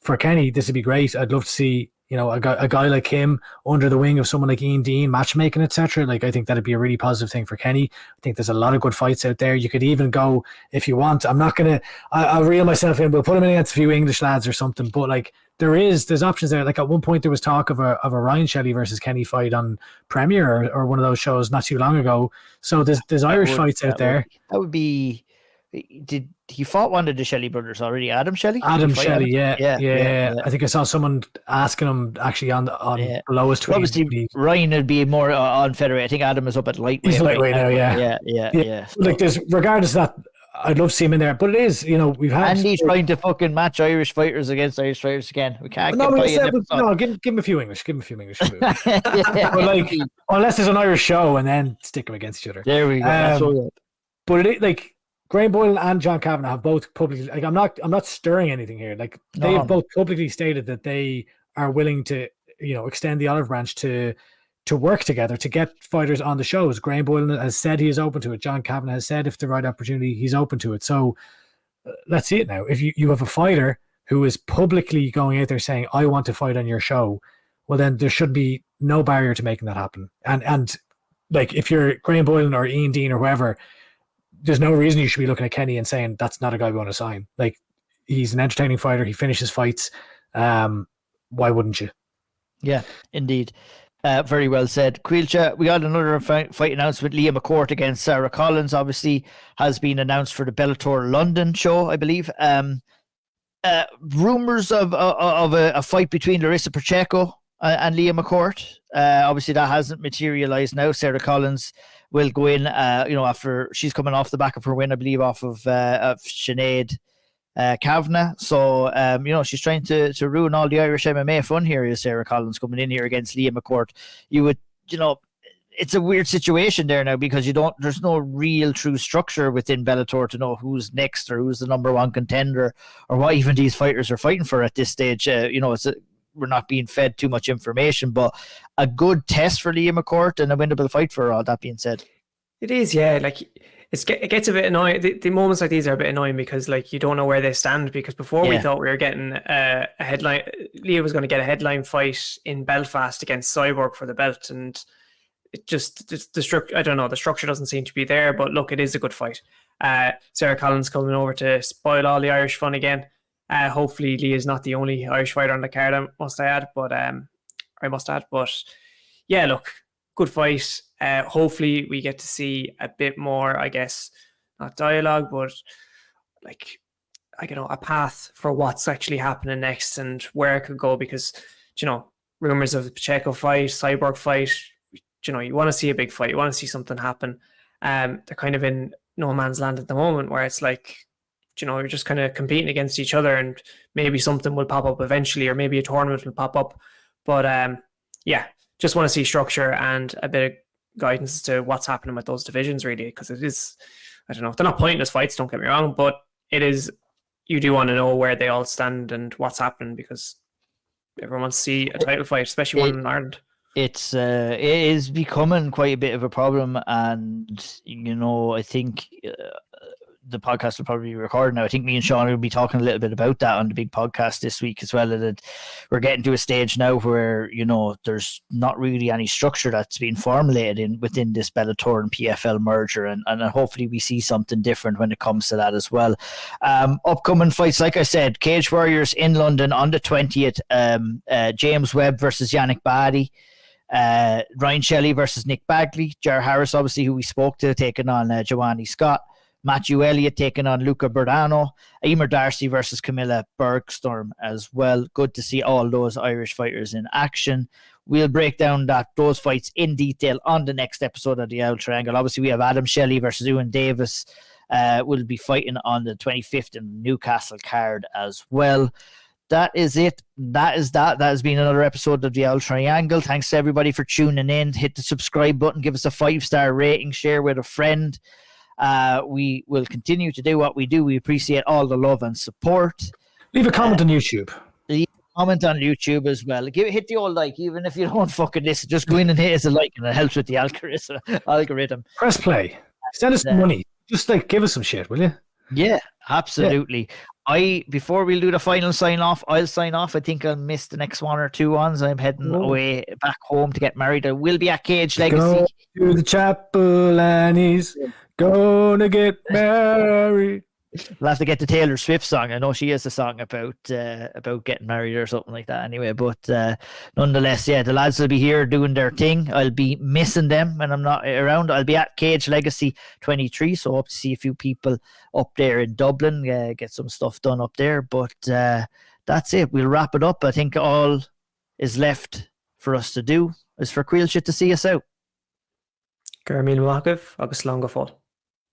for Kenny, this would be great. I'd love to see a guy like him under the wing of someone like Ian Dean, matchmaking, etc. Like I think that'd be a really positive thing for Kenny. I think there's a lot of good fights out there. You could even go, if you want, I'll reel myself in. We'll put him in against a few English lads or something. But like there's options there. Like at one point there was talk of a Ryan Shelley versus Kenny fight on Premier or one of those shows not too long ago. So there's Irish fights out there. That would be. Did he fought one of the Shelley brothers already? Adam Shelley? Adam Shelley, yeah. I think I saw someone asking him actually on the lowest tweet. Obviously, Ryan would be more on featherweight. I think Adam is up at lightweight. He's lightweight now, yeah. Like there's, regardless of that, I'd love to see him in there. But it is, we've had Andy's trying to fucking match Irish fighters against Irish fighters again. We can't. Give him a few English. But like, unless there's an Irish show, and then stick them against each other. There we go. But it like. Graham Boylan and John Kavanagh have both publicly, like I'm not stirring anything here. Like they have both publicly stated that they are willing to, extend the olive branch to work together to get fighters on the shows. Graham Boylan has said he is open to it. John Kavanagh has said if the right opportunity, he's open to it. So let's see it now. If you have a fighter who is publicly going out there saying, I want to fight on your show, well then there should be no barrier to making that happen. And like if you're Graham Boylan or Ian Dean or whoever, there's no reason you should be looking at Kenny and saying that's not a guy we want to sign. Like he's an entertaining fighter. He finishes fights. Why wouldn't you? Yeah, indeed. Very well said. Caoilte, we got another fight announcement. Liam McCourt against Sarah Collins obviously has been announced for the Bellator London show, I believe. Rumors of a fight between Larissa Pacheco and Liam McCourt. Obviously that hasn't materialized now. Sarah Collins will go in, after she's coming off the back of her win, I believe, off of Sinead Kavanagh. So, she's trying to ruin all the Irish MMA fun here. Is Sarah Collins coming in here against Liam McCourt? You would, it's a weird situation there now because there's no real true structure within Bellator to know who's next or who's the number one contender or what even these fighters are fighting for at this stage. We're not being fed too much information, but a good test for Liam McCourt and a winnable fight for all that being said. It is, yeah. Like it gets a bit annoying. The moments like these are a bit annoying because like you don't know where they stand, because before we thought we were getting a headline. Leah was going to get a headline fight in Belfast against Cyborg for the belt, and it just the structure. I don't know. The structure doesn't seem to be there, but look, it is a good fight. Sarah Collins coming over to spoil all the Irish fun again. Hopefully Lee is not the only Irish fighter on the card, I must add, but yeah, look, good fight. Hopefully we get to see a bit more, I guess, not dialogue, but like, I don't know, a path for what's actually happening next and where it could go, because, rumors of the Pacheco fight, Cyborg fight, you want to see a big fight, you want to see something happen. They're kind of in no man's land at the moment, where it's like, you're just kind of competing against each other, and maybe something will pop up eventually, or maybe a tournament will pop up. But just want to see structure and a bit of guidance as to what's happening with those divisions, really, because it is, I don't know, they're not pointless fights, don't get me wrong, but it is, you do want to know where they all stand and what's happening, because everyone wants to see a title fight, especially one in Ireland. It is becoming quite a bit of a problem, and I think the podcast will probably be recorded now. I think me and Sean will be talking a little bit about that on the big podcast this week as well. That we're getting to a stage now where there's not really any structure that's been formulated within this Bellator and PFL merger, and hopefully we see something different when it comes to that as well. Upcoming fights, like I said, Cage Warriors in London on the 20th. James Webb versus Yannick Badi. Ryan Shelley versus Nick Bagley. Ger Harris, obviously, who we spoke to, taking on Jawany Scott. Matthew Elliott taking on Luca Bordano. Emer Darcy versus Camilla Bergstorm as well. Good to see all those Irish fighters in action. We'll break down those fights in detail on the next episode of the Auld Triangle. Obviously, we have Adam Shelley versus Ewan Davis. Will be fighting on the 25th in Newcastle card as well. That is it. That has been another episode of the Auld Triangle. Thanks to everybody for tuning in. Hit the subscribe button. Give us a 5-star rating. Share with a friend. We will continue to do what we do. We appreciate all the love and support. Leave a comment on YouTube. Leave a comment on YouTube as well. Hit the old like, even if you don't fucking listen. Just go in and hit us a like, and it helps with the algorithm. Press play. Send us some money. Just give us some shit, will you? Yeah, absolutely. Yeah. Before we do the final sign off, I'll sign off. I think I'll miss the next one or two ones. I'm heading away back home to get married. I will be at Cage Legacy. Go to the chapel and he's gonna get married. We'll have to get the Taylor Swift song. I know she has a song about getting married or something like that anyway, but nonetheless, the lads will be here doing their thing. I'll be missing them when I'm not around. I'll be at Cage Legacy 23, so hope to see a few people up there in Dublin, get some stuff done up there, but that's it. We'll wrap it up. I think all is left for us to do is for Caoilte to see us out. Gur míle maith agah agus slán go fóill.